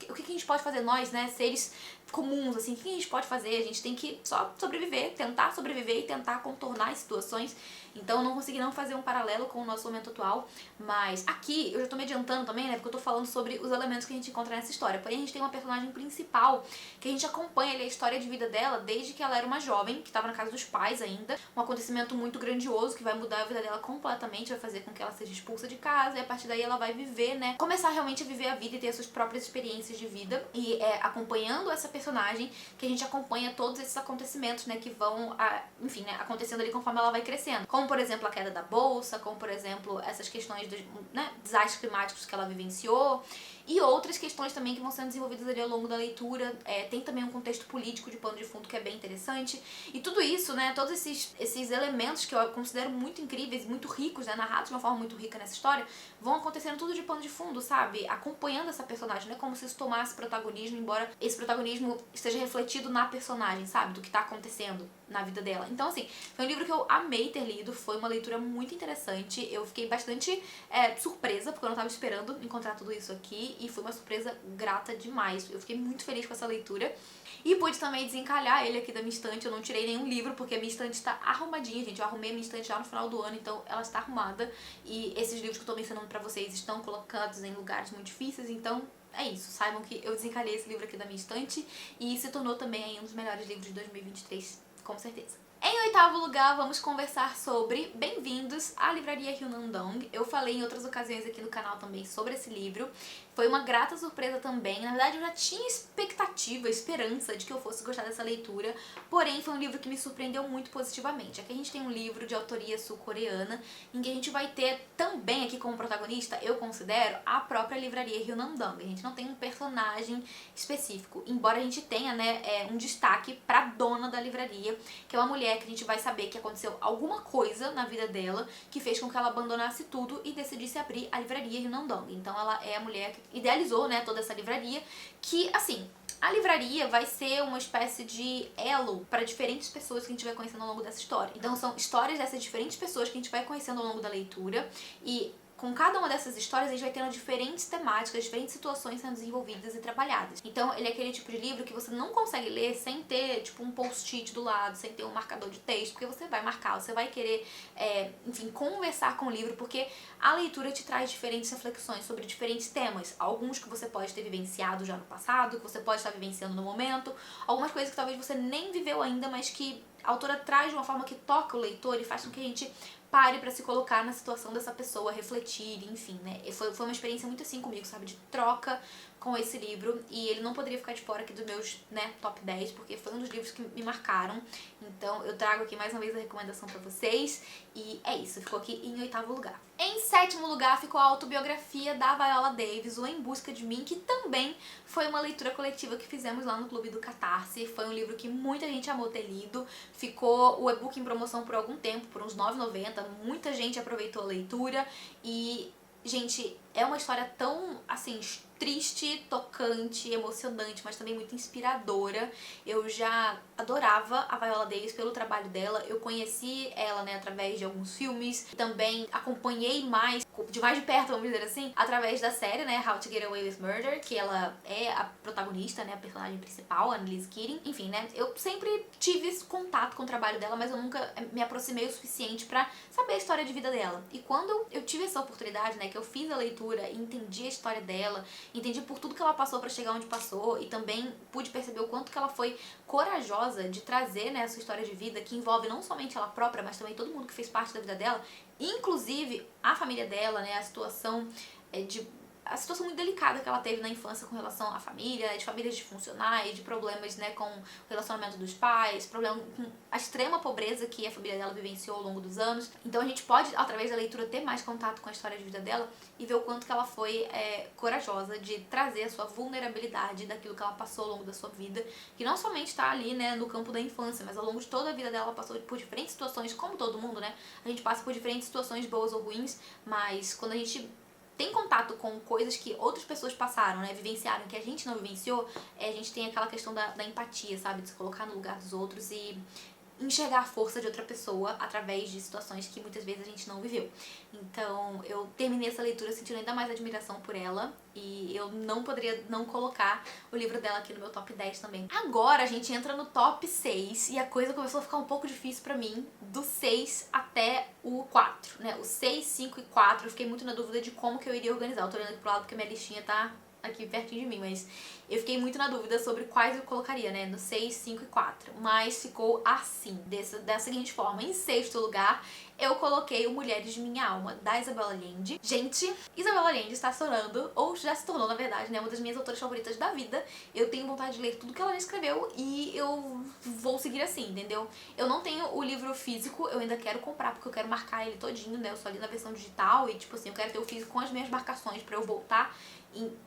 o que a gente pode fazer nós, né, seres comuns, assim, o que a gente pode fazer? A gente tem que só sobreviver, tentar sobreviver e tentar contornar as situações. Então eu não consegui não fazer um paralelo com o nosso momento atual, mas aqui eu já tô me adiantando também, né, porque eu tô falando sobre os elementos que a gente encontra nessa história. Porém a gente tem uma personagem principal que a gente acompanha ali a história de vida dela desde que ela era uma jovem, que tava na casa dos pais ainda, um acontecimento muito grandioso que vai mudar a vida dela completamente, vai fazer com que ela seja expulsa de casa e a partir daí ela vai viver, né, começar realmente a viver a vida e ter as suas próprias experiências de vida. E é acompanhando essa personagem que a gente acompanha todos esses acontecimentos, né, que vão, enfim, né, acontecendo ali conforme ela vai crescendo. Como, por exemplo, a queda da bolsa, como, por exemplo, essas questões dos, né, desastres climáticos que ela vivenciou e outras questões também que vão sendo desenvolvidas ali ao longo da leitura. Tem também um contexto político de pano de fundo que é bem interessante. E tudo isso, né, todos esses elementos que eu considero muito incríveis, muito ricos, né, narrados de uma forma muito rica nessa história, vão acontecendo tudo de pano de fundo, sabe? Acompanhando essa personagem, não é como se isso tomasse protagonismo, embora esse protagonismo esteja refletido na personagem, sabe? Do que tá acontecendo na vida dela. Então, assim, foi um livro que eu amei ter lido, foi uma leitura muito interessante, eu fiquei bastante surpresa, porque eu não tava esperando encontrar tudo isso aqui, e foi uma surpresa grata demais. Eu fiquei muito feliz com essa leitura. E pude também desencalhar ele aqui da minha estante. Eu não tirei nenhum livro, porque a minha estante está arrumadinha, gente. Eu arrumei a minha estante já no final do ano, então ela está arrumada. E esses livros que eu tô mencionando pra vocês estão colocados em lugares muito difíceis, então é isso. Saibam que eu desencalhei esse livro aqui da minha estante e se tornou também aí um dos melhores livros de 2023, com certeza. Em oitavo lugar, vamos conversar sobre Bem-vindos à Livraria Hyunandong. Eu falei em outras ocasiões aqui no canal também sobre esse livro. Foi uma grata surpresa também. Na verdade, eu já tinha expectativa, esperança de que eu fosse gostar dessa leitura, porém foi um livro que me surpreendeu muito positivamente. Aqui a gente tem um livro de autoria sul-coreana, em que a gente vai ter também aqui como protagonista, eu considero, a própria Livraria Hyunandong. A gente não tem um personagem específico, embora a gente tenha, né, um destaque pra dona da livraria, que é uma mulher que a gente vai saber que aconteceu alguma coisa na vida dela que fez com que ela abandonasse tudo e decidisse abrir a livraria Hyunandong. Então ela é a mulher que idealizou, né, toda essa livraria, que, assim, a livraria vai ser uma espécie de elo para diferentes pessoas que a gente vai conhecendo ao longo dessa história. Então são histórias dessas diferentes pessoas que a gente vai conhecendo ao longo da leitura e com cada uma dessas histórias a gente vai tendo diferentes temáticas, diferentes situações sendo desenvolvidas e trabalhadas. Então ele é aquele tipo de livro que você não consegue ler sem ter tipo um post-it do lado, sem ter um marcador de texto, porque você vai marcar, você vai querer, enfim, conversar com o livro, porque a leitura te traz diferentes reflexões sobre diferentes temas. Alguns que você pode ter vivenciado já no passado, que você pode estar vivenciando no momento, algumas coisas que talvez você nem viveu ainda, mas que a autora traz de uma forma que toca o leitor e faz com que a gente pare pra se colocar na situação dessa pessoa, refletir, enfim, né? Foi uma experiência muito assim comigo, sabe? De troca com esse livro, e ele não poderia ficar de fora aqui dos meus, né, top 10, porque foi um dos livros que me marcaram. Então eu trago aqui mais uma vez a recomendação pra vocês, e é isso, ficou aqui em oitavo lugar. Em sétimo lugar ficou a autobiografia da Viola Davis, O Em Busca de Mim, que também foi uma leitura coletiva que fizemos lá no Clube do Catarse. Foi um livro que muita gente amou ter lido, ficou o e-book em promoção por algum tempo, por uns R$ 9,90, muita gente aproveitou a leitura e, gente, é uma história tão, assim, triste, tocante, emocionante, mas também muito inspiradora. Eu já adorava a Viola Davis pelo trabalho dela, eu conheci ela, né, através de alguns filmes, também acompanhei de mais de perto, vamos dizer assim, através da série, né, How to Get Away with Murder, que ela é a protagonista, né, a personagem principal, a Annalise Keating. Enfim, né, eu sempre tive esse contato com o trabalho dela, mas eu nunca me aproximei o suficiente pra saber a história de vida dela. E quando eu tive essa oportunidade, né, que eu fiz a leitura e entendi a história dela, entendi por tudo que ela passou pra chegar onde passou, e também pude perceber o quanto que ela foi corajosa de trazer, né, essa história de vida que envolve não somente ela própria, mas também todo mundo que fez parte da vida dela, inclusive a família dela, né, a situação muito delicada que ela teve na infância com relação à família, de famílias disfuncionais, de problemas, né, com o relacionamento dos pais, problema com a extrema pobreza que a família dela vivenciou ao longo dos anos. Então a gente pode, através da leitura, ter mais contato com a história de vida dela e ver o quanto que ela foi corajosa de trazer a sua vulnerabilidade daquilo que ela passou ao longo da sua vida, que não somente está ali, né, no campo da infância, mas ao longo de toda a vida dela ela passou por diferentes situações, como todo mundo, né? A gente passa por diferentes situações boas ou ruins, mas quando a gente tem contato com coisas que outras pessoas passaram, né, vivenciaram, que a gente não vivenciou, a gente tem aquela questão da empatia, sabe, de se colocar no lugar dos outros e enxergar a força de outra pessoa através de situações que muitas vezes a gente não viveu. Então eu terminei essa leitura sentindo ainda mais admiração por ela e eu não poderia não colocar o livro dela aqui no meu top 10 também. Agora a gente entra no top 6 e a coisa começou a ficar um pouco difícil pra mim, do 6 até o 4, né? O 6, 5 e 4 eu fiquei muito na dúvida de como que eu iria organizar. Eu tô olhando aqui pro lado porque minha listinha tá aqui pertinho de mim, mas eu fiquei muito na dúvida sobre quais eu colocaria, né, no 6, 5 e 4, mas ficou assim, da seguinte forma. Em sexto lugar, eu coloquei o Mulheres de Minha Alma, da Isabella Allende. Gente, Isabella Allende está se tornando, ou já se tornou na verdade, né, uma das minhas autoras favoritas da vida. Eu tenho vontade de ler tudo que ela já escreveu e eu vou seguir assim, entendeu? Eu não tenho o livro físico, eu ainda quero comprar porque eu quero marcar ele todinho, né, eu só li na versão digital e tipo assim, eu quero ter o físico com as minhas marcações pra eu voltar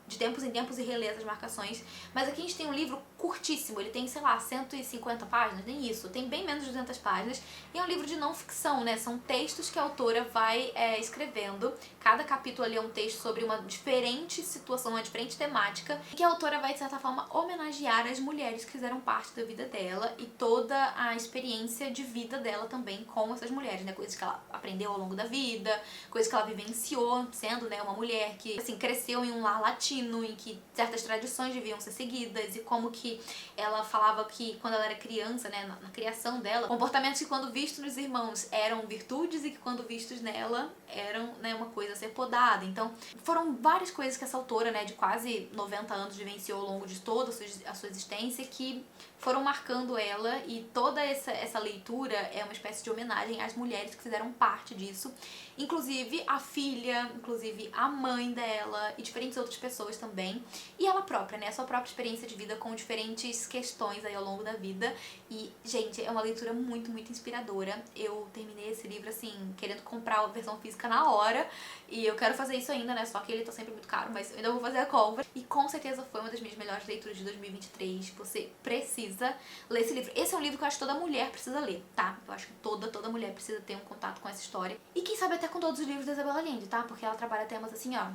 de tempos em tempos e reler essas marcações. Mas aqui a gente tem um livro curtíssimo, ele tem, sei lá, 150 páginas, nem isso, tem bem menos de 200 páginas, e é um livro de não ficção, né, são textos que a autora vai escrevendo, cada capítulo ali é um texto sobre uma diferente situação, uma diferente temática, e que a autora vai, de certa forma, homenagear as mulheres que fizeram parte da vida dela e toda a experiência de vida dela também com essas mulheres, né, coisas que ela aprendeu ao longo da vida, coisas que ela vivenciou, sendo, né, uma mulher que, assim, cresceu em um lar latino, em que certas tradições deviam ser seguidas, e como que ela falava que quando ela era criança, né, na criação dela, comportamentos que quando vistos nos irmãos eram virtudes e que quando vistos nela eram, né, uma coisa a ser podada. Então foram várias coisas que essa autora, né, de quase 90 anos vivenciou ao longo de toda a sua existência que foram marcando ela, e toda essa leitura é uma espécie de homenagem às mulheres que fizeram parte disso, inclusive a filha, inclusive a mãe dela e diferentes outras pessoas também, e ela própria, né, a sua própria experiência de vida com diferentes questões aí ao longo da vida. E, gente, é uma leitura muito, muito inspiradora. Eu terminei esse livro, assim, querendo comprar a versão física na hora, e eu quero fazer isso ainda, né, só que ele tá sempre muito caro, mas eu ainda vou fazer a compra. E com certeza foi uma das minhas melhores leituras de 2023. Você precisa ler esse livro. Esse é um livro que eu acho que toda mulher precisa ler, tá? Eu acho que toda mulher precisa ter um contato com essa história. E quem sabe até com todos os livros da Isabella Allende, tá? Porque ela trabalha temas assim, ó,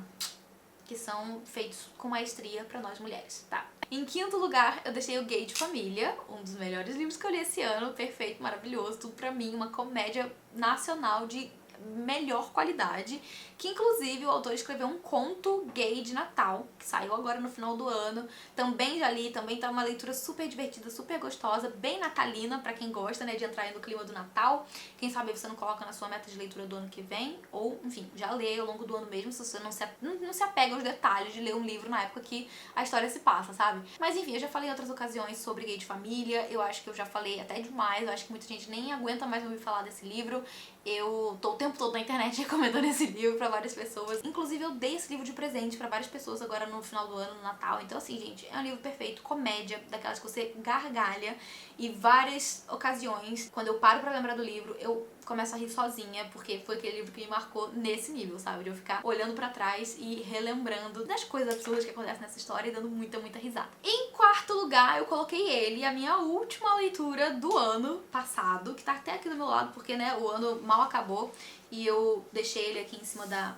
que são feitos com maestria pra nós mulheres, tá? Em quinto lugar, eu deixei o Gay de Família, um dos melhores livros que eu li esse ano, perfeito, maravilhoso, tudo pra mim, uma comédia nacional de melhor qualidade, que inclusive o autor escreveu um conto gay de Natal, que saiu agora no final do ano, também já li, também tá uma leitura super divertida, super gostosa, bem natalina pra quem gosta, né, de entrar aí no clima do Natal. Quem sabe você não coloca na sua meta de leitura do ano que vem, ou enfim, já lê ao longo do ano mesmo, se você não se apega aos detalhes de ler um livro na época que a história se passa, sabe? Mas enfim, eu já falei em outras ocasiões sobre Gay de Família, eu acho que eu já falei até demais, eu acho que muita gente nem aguenta mais ouvir falar desse livro. Eu tô o tempo todo na internet recomendando esse livro pra várias pessoas. Inclusive eu dei esse livro de presente pra várias pessoas agora no final do ano, no Natal. Então assim, gente, é um livro perfeito, comédia, daquelas que você gargalha. E várias ocasiões, quando eu paro pra lembrar do livro, eu começo a rir sozinha, porque foi aquele livro que me marcou nesse nível, sabe? De eu ficar olhando pra trás e relembrando das coisas absurdas que acontecem nessa história e dando muita, muita risada. Em quarto lugar, eu coloquei ele, a minha última leitura do ano passado, que tá até aqui do meu lado, porque, né, o ano mal acabou e eu deixei ele aqui em cima da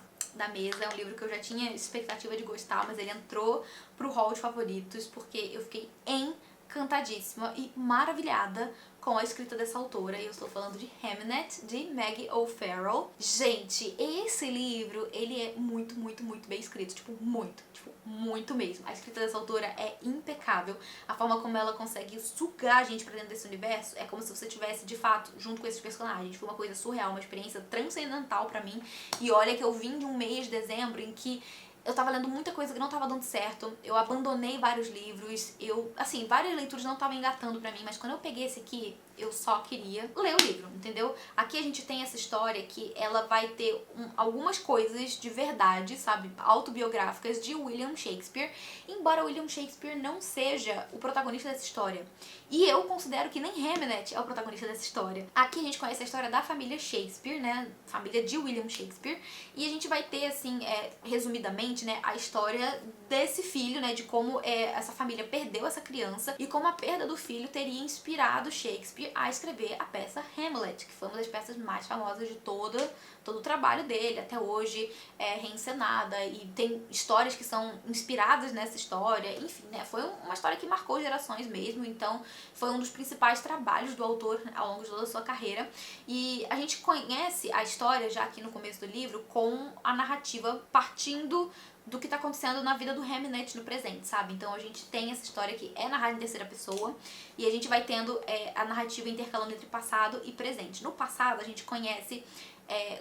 mesa. É um livro que eu já tinha expectativa de gostar, mas ele entrou pro hall de favoritos porque eu fiquei encantadíssima e maravilhada com a escrita dessa autora, e eu estou falando de Hamnet, de Maggie O'Farrell. Gente, esse livro, ele é muito, muito, muito bem escrito, muito mesmo. A escrita dessa autora é impecável, a forma como ela consegue sugar a gente pra dentro desse universo é como se você estivesse, de fato, junto com esses personagens. Foi uma coisa surreal, uma experiência transcendental pra mim, e olha que eu vim de um mês de dezembro em que eu tava lendo muita coisa que não tava dando certo, eu abandonei vários livros, assim, várias leituras não estavam engatando pra mim, mas quando eu peguei esse aqui, eu só queria ler o livro, entendeu? Aqui a gente tem essa história que ela vai ter algumas coisas de verdade, sabe, autobiográficas de William Shakespeare, embora William Shakespeare não seja o protagonista dessa história. E eu considero que nem Hamnet é o protagonista dessa história. Aqui a gente conhece a história da família Shakespeare, né, família de William Shakespeare, e a gente vai ter, assim, resumidamente, né, a história desse filho, né, de como essa família perdeu essa criança e como a perda do filho teria inspirado Shakespeare a escrever a peça Hamlet, que foi uma das peças mais famosas de todo o trabalho dele, até hoje é reencenada e tem histórias que são inspiradas nessa história, enfim, né, foi uma história que marcou gerações mesmo, então foi um dos principais trabalhos do autor ao longo de toda a sua carreira, e a gente conhece a história já aqui no começo do livro com a narrativa partindo do que tá acontecendo na vida do Hamlet no presente, sabe? Então a gente tem essa história que é narrada em terceira pessoa e a gente vai tendo a narrativa intercalando entre passado e presente. No passado a gente conhece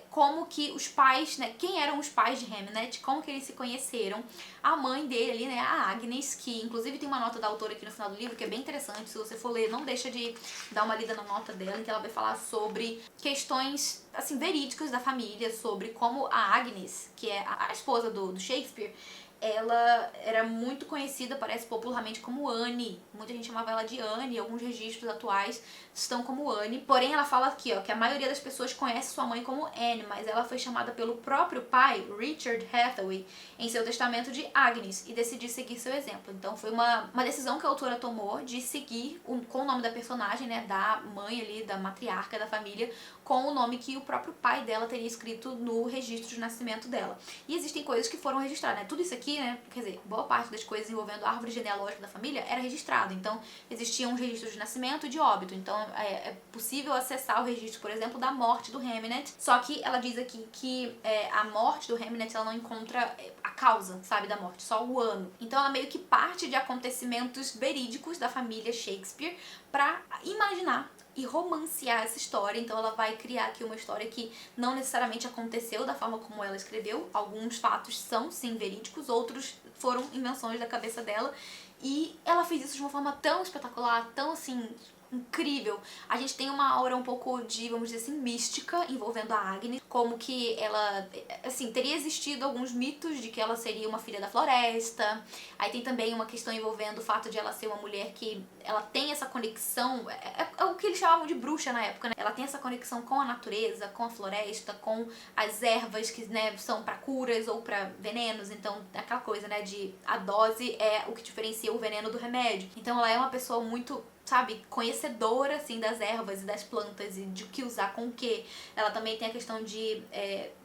como que os pais, né, quem eram os pais de Hamlet, como que eles se conheceram, a mãe dele ali, né, a Agnes, que inclusive tem uma nota da autora aqui no final do livro que é bem interessante, se você for ler, não deixa de dar uma lida na nota dela, em que ela vai falar sobre questões, assim, verídicas da família, sobre como a Agnes, que é a esposa do Shakespeare, ela era muito conhecida, parece popularmente, como Anne. Muita gente chamava ela de Anne, alguns registros atuais estão como Anne. Porém, ela fala aqui, ó, que a maioria das pessoas conhece sua mãe como Anne, mas ela foi chamada pelo próprio pai, Richard Hathaway, em seu testamento de Agnes, e decidiu seguir seu exemplo. Então foi uma decisão que a autora tomou de seguir com o nome da personagem, né, da mãe ali, da matriarca da família, com o nome que o próprio pai dela teria escrito no registro de nascimento dela. E existem coisas que foram registradas, né? Tudo isso aqui, né, quer dizer, boa parte das coisas envolvendo a árvore genealógica da família era registrado. Então, existiam os registros de nascimento e de óbito. Então, é possível acessar o registro, por exemplo, da morte do Hamlet. Só que ela diz aqui que a morte do Hamlet, ela não encontra a causa, sabe, da morte, só o ano. Então, ela meio que parte de acontecimentos verídicos da família Shakespeare pra imaginar e romancear essa história. Então ela vai criar aqui uma história que não necessariamente aconteceu da forma como ela escreveu. Alguns fatos são sim verídicos, outros foram invenções da cabeça dela, e ela fez isso de uma forma tão espetacular, tão assim incrível. A gente tem uma aura um pouco de, vamos dizer assim, mística envolvendo a Agnes, como que ela, assim, teria existido alguns mitos de que ela seria uma filha da floresta. Aí tem também uma questão envolvendo o fato de ela ser uma mulher que ela tem essa conexão, é o que eles chamavam de bruxa na época, né? Ela tem essa conexão com a natureza, com a floresta, com as ervas que, né, são pra curas ou pra venenos. Então, aquela coisa, né, de a dose é o que diferencia o veneno do remédio. Então ela é uma pessoa muito, sabe, conhecedora, assim, das ervas e das plantas e de o que usar com o que. Ela também tem a questão de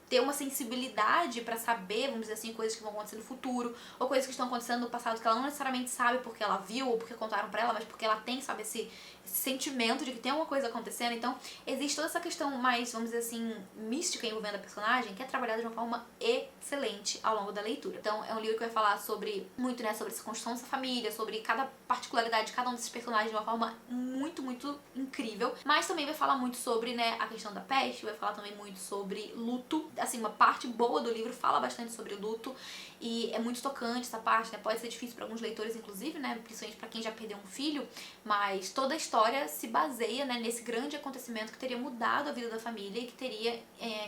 ter uma sensibilidade pra saber, vamos dizer assim, coisas que vão acontecer no futuro, ou coisas que estão acontecendo no passado que ela não necessariamente sabe porque ela viu ou porque contaram pra ela, mas porque ela tem, sabe, esse sentimento de que tem alguma coisa acontecendo. Então, existe toda essa questão mais, vamos dizer assim, mística envolvendo a personagem, que é trabalhada de uma forma excelente ao longo da leitura. Então, é um livro que vai falar sobre, muito, né, sobre essa construção dessa família, sobre cada particularidade de cada um desses personagens de uma forma muito, muito incrível, mas também vai falar muito sobre, né, a questão da peste, vai falar também muito sobre luto. Assim, uma parte boa do livro fala bastante sobre luto, e é muito tocante essa parte, né, pode ser difícil para alguns leitores, inclusive, né, principalmente para quem já perdeu um filho, mas toda a história se baseia, né, nesse grande acontecimento que teria mudado a vida da família e que teria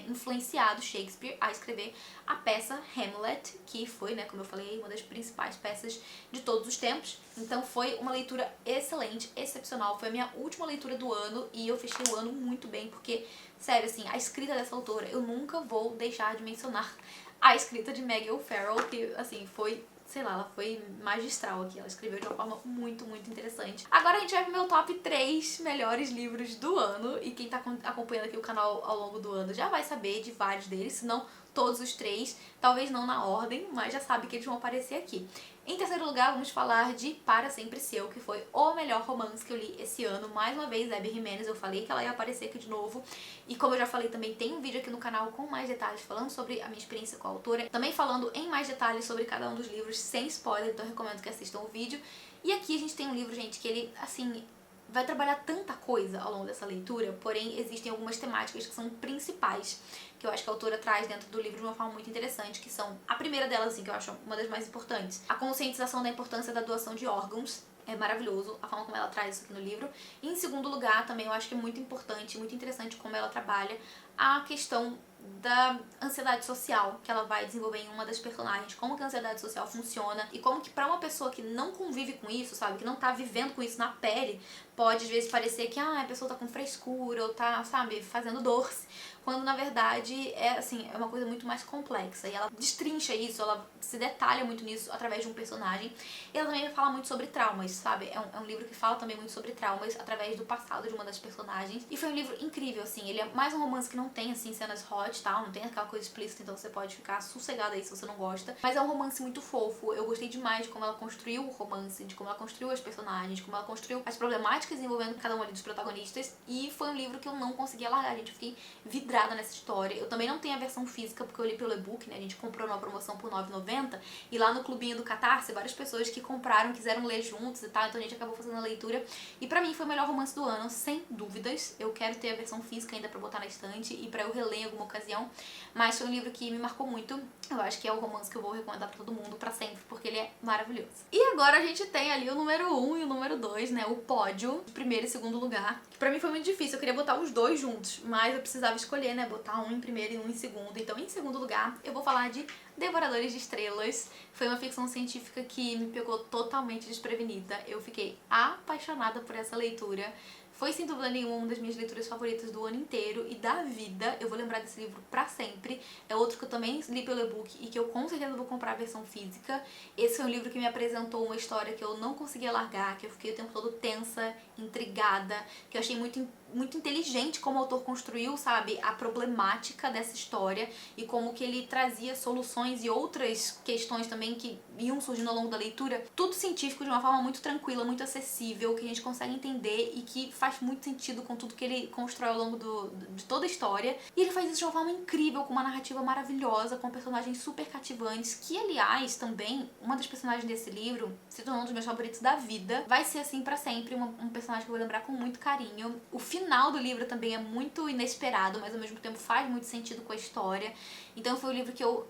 influenciado Shakespeare a escrever a peça Hamlet, que foi, né, como eu falei, uma das principais peças de todos os tempos. Então foi uma leitura excelente, excepcional, foi a minha última leitura do ano e eu fechei o ano muito bem, porque, sério, assim, a escrita dessa autora, eu nunca vou deixar de mencionar a escrita de Maggie O'Farrell, que, assim, foi, sei lá, ela foi magistral aqui, ela escreveu de uma forma muito, muito interessante. Agora a gente vai pro meu top 3 melhores livros do ano, e quem tá acompanhando aqui o canal ao longo do ano já vai saber de vários deles, se não todos os 3, talvez não na ordem, mas já sabe que eles vão aparecer aqui. Em terceiro lugar, vamos falar de Para Sempre Seu, que foi o melhor romance que eu li esse ano. Mais uma vez, Abby Jimenez, eu falei que ela ia aparecer aqui de novo. E como eu já falei também, tem um vídeo aqui no canal com mais detalhes falando sobre a minha experiência com a autora. Também falando em mais detalhes sobre cada um dos livros, sem spoiler, então eu recomendo que assistam o vídeo. E aqui a gente tem um livro, gente, que ele, assim, vai trabalhar tanta coisa ao longo dessa leitura, porém existem algumas temáticas que são principais, que eu acho que a autora traz dentro do livro de uma forma muito interessante, que são, a primeira delas, assim, que eu acho uma das mais importantes, a conscientização da importância da doação de órgãos. É maravilhoso a forma como ela traz isso aqui no livro. E em segundo lugar, também eu acho que é muito importante, muito interessante como ela trabalha a questão da ansiedade social que ela vai desenvolver em uma das personagens, como que a ansiedade social funciona e como que pra uma pessoa que não convive com isso, sabe, que não tá vivendo com isso na pele, pode às vezes parecer que a pessoa tá com frescura ou tá, sabe, fazendo doce, quando na verdade é assim, é uma coisa muito mais complexa. E ela destrincha isso, ela se detalha muito nisso através de um personagem. E ela também fala muito sobre traumas, sabe? É um livro que fala também muito sobre traumas através do passado de uma das personagens. E foi um livro incrível, assim. Ele é mais um romance que não tem, assim, cenas hot e tal, não tem aquela coisa explícita, então você pode ficar sossegada aí se você não gosta. Mas é um romance muito fofo. Eu gostei demais de como ela construiu o romance, de como ela construiu as personagens, de como ela construiu as problemáticas envolvendo cada um ali dos protagonistas. E foi um livro que eu não conseguia largar, gente. Eu fiquei vidrada nessa história. Eu também não tenho a versão física porque eu li pelo e-book, né? A gente comprou numa promoção por R$ 9,90 e lá no clubinho do Catarse, várias pessoas que compraram quiseram ler juntos e tal, então a gente acabou fazendo a leitura. E pra mim foi o melhor romance do ano, sem dúvidas. Eu quero ter a versão física ainda pra botar na estante e pra eu reler em alguma ocasião, mas foi um livro que me marcou muito. Eu acho que é o romance que eu vou recomendar pra todo mundo pra sempre, porque ele é maravilhoso. E agora a gente tem ali o número 1 e o número 2, né? O pódio, de primeiro e segundo lugar, que pra mim foi muito difícil. Eu queria botar os dois juntos, mas eu precisava escolher, né? Botar um em primeiro e um em segundo. Então, em segundo lugar, eu vou falar de Devoradores de Estrelas. Foi uma ficção científica que me pegou totalmente desprevenida. Eu fiquei apaixonada por essa leitura. Foi, sem dúvida nenhuma, uma das minhas leituras favoritas do ano inteiro e da vida. Eu vou lembrar desse livro pra sempre. É outro que eu também li pelo e-book e que eu com certeza vou comprar a versão física. Esse foi um livro que me apresentou uma história que eu não conseguia largar, que eu fiquei o tempo todo tensa, intrigada, que eu achei muito inteligente como o autor construiu, sabe, a problemática dessa história e como que ele trazia soluções e outras questões também que iam surgindo ao longo da leitura. Tudo científico de uma forma muito tranquila, muito acessível, que a gente consegue entender e que faz muito sentido com tudo que ele constrói ao longo de toda a história. E ele faz isso de uma forma incrível, com uma narrativa maravilhosa, com personagens super cativantes, que aliás também, uma das personagens desse livro se tornou um dos meus favoritos da vida. Vai ser assim pra sempre, um personagem que eu vou lembrar com muito carinho. O final do livro também é muito inesperado, mas ao mesmo tempo faz muito sentido com a história. Então foi um livro que eu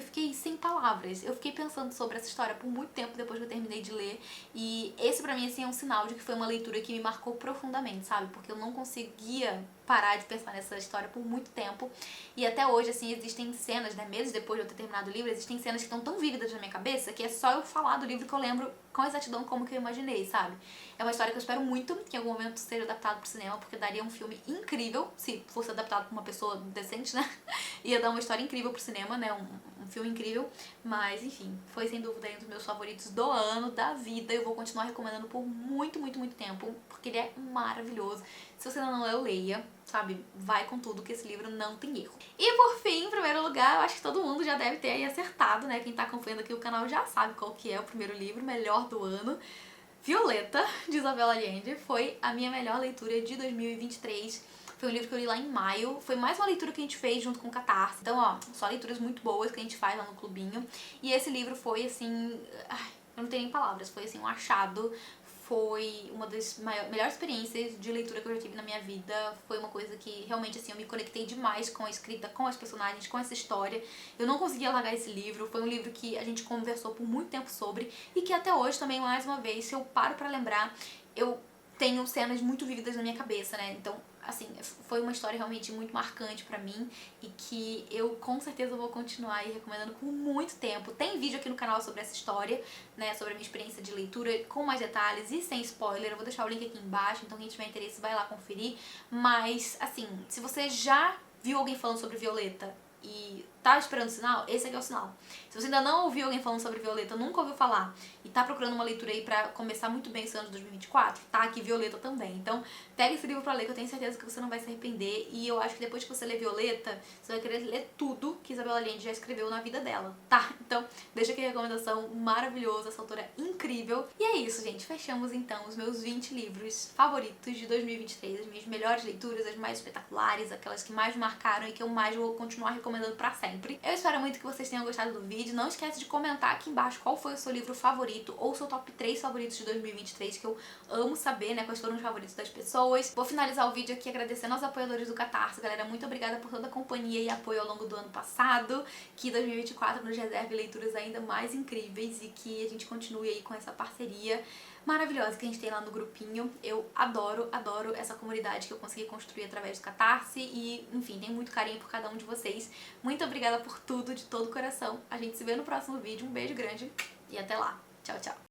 fiquei sem palavras. Eu fiquei pensando sobre essa história por muito tempo depois que eu terminei de ler. E esse pra mim, assim, é um sinal de que foi uma leitura que me marcou profundamente, sabe? Porque eu não conseguia parar de pensar nessa história por muito tempo. E até hoje, assim, existem cenas, né, meses depois de eu ter terminado o livro, existem cenas que estão tão vívidas na minha cabeça que é só eu falar do livro que eu lembro com exatidão como que eu imaginei, sabe? É uma história que eu espero muito que em algum momento seja adaptado pro cinema, porque daria um filme incrível, se fosse adaptado por uma pessoa decente, né? Ia dar uma história incrível pro cinema, né? Um filme incrível. Mas, enfim, foi sem dúvida um dos meus favoritos do ano, da vida. Eu vou continuar recomendando por muito, muito, muito tempo, porque ele é maravilhoso. Se você ainda não leu, leia, sabe? Vai com tudo, que esse livro não tem erro. E por fim, em primeiro lugar, eu acho que todo mundo já deve ter aí acertado, né? Quem tá acompanhando aqui o canal já sabe qual que é o primeiro livro, melhor do ano. Violeta, de Isabella Allende, foi a minha melhor leitura de 2023. Foi um livro que eu li lá em maio. Foi mais uma leitura que a gente fez junto com o Catarse. Então, ó, só leituras muito boas que a gente faz lá no clubinho. E esse livro foi, assim... eu não tenho nem palavras. Foi, assim, um achado. Foi uma das melhores experiências de leitura que eu já tive na minha vida. Foi uma coisa que realmente, assim, eu me conectei demais com a escrita, com as personagens, com essa história. Eu não conseguia largar esse livro. Foi um livro que a gente conversou por muito tempo sobre e que até hoje também, mais uma vez, se eu paro pra lembrar, eu tenho cenas muito vívidas na minha cabeça, né? Então, assim, foi uma história realmente muito marcante pra mim e que eu com certeza vou continuar aí recomendando por muito tempo. Tem vídeo aqui no canal sobre essa história, né, sobre a minha experiência de leitura com mais detalhes e sem spoiler. Eu vou deixar o link aqui embaixo, então quem tiver interesse vai lá conferir. Mas, assim, se você já viu alguém falando sobre Violeta e tá esperando o sinal, esse aqui é o sinal. Se você ainda não ouviu alguém falando sobre Violeta, nunca ouviu falar e tá procurando uma leitura aí pra começar muito bem esse ano de 2024, tá aqui Violeta também. Então pega esse livro pra ler, que eu tenho certeza que você não vai se arrepender. E eu acho que depois que você ler Violeta, você vai querer ler tudo que Isabella Allende já escreveu na vida dela, tá? Então deixa aqui a recomendação maravilhosa, essa autora incrível. E é isso, gente. Fechamos então os meus 20 livros favoritos de 2023, as minhas melhores leituras, as mais espetaculares, aquelas que mais marcaram e que eu mais vou continuar recomendando pra sempre. Eu espero muito que vocês tenham gostado do vídeo. Não esquece de comentar aqui embaixo qual foi o seu livro favorito ou o seu top 3 favoritos de 2023, que eu amo saber, né, quais foram os favoritos das pessoas. Vou finalizar o vídeo aqui agradecendo aos apoiadores do Catarse. Galera, muito obrigada por toda a companhia e apoio ao longo do ano passado. Que 2024 nos reserve leituras ainda mais incríveis e que a gente continue aí com essa parceria maravilhosa que a gente tem lá no grupinho. Eu adoro, adoro essa comunidade que eu consegui construir através do Catarse e, enfim, tenho muito carinho por cada um de vocês. Muito obrigada por tudo, de todo o coração. A gente se vê no próximo vídeo. Um beijo grande e até lá. Tchau, tchau.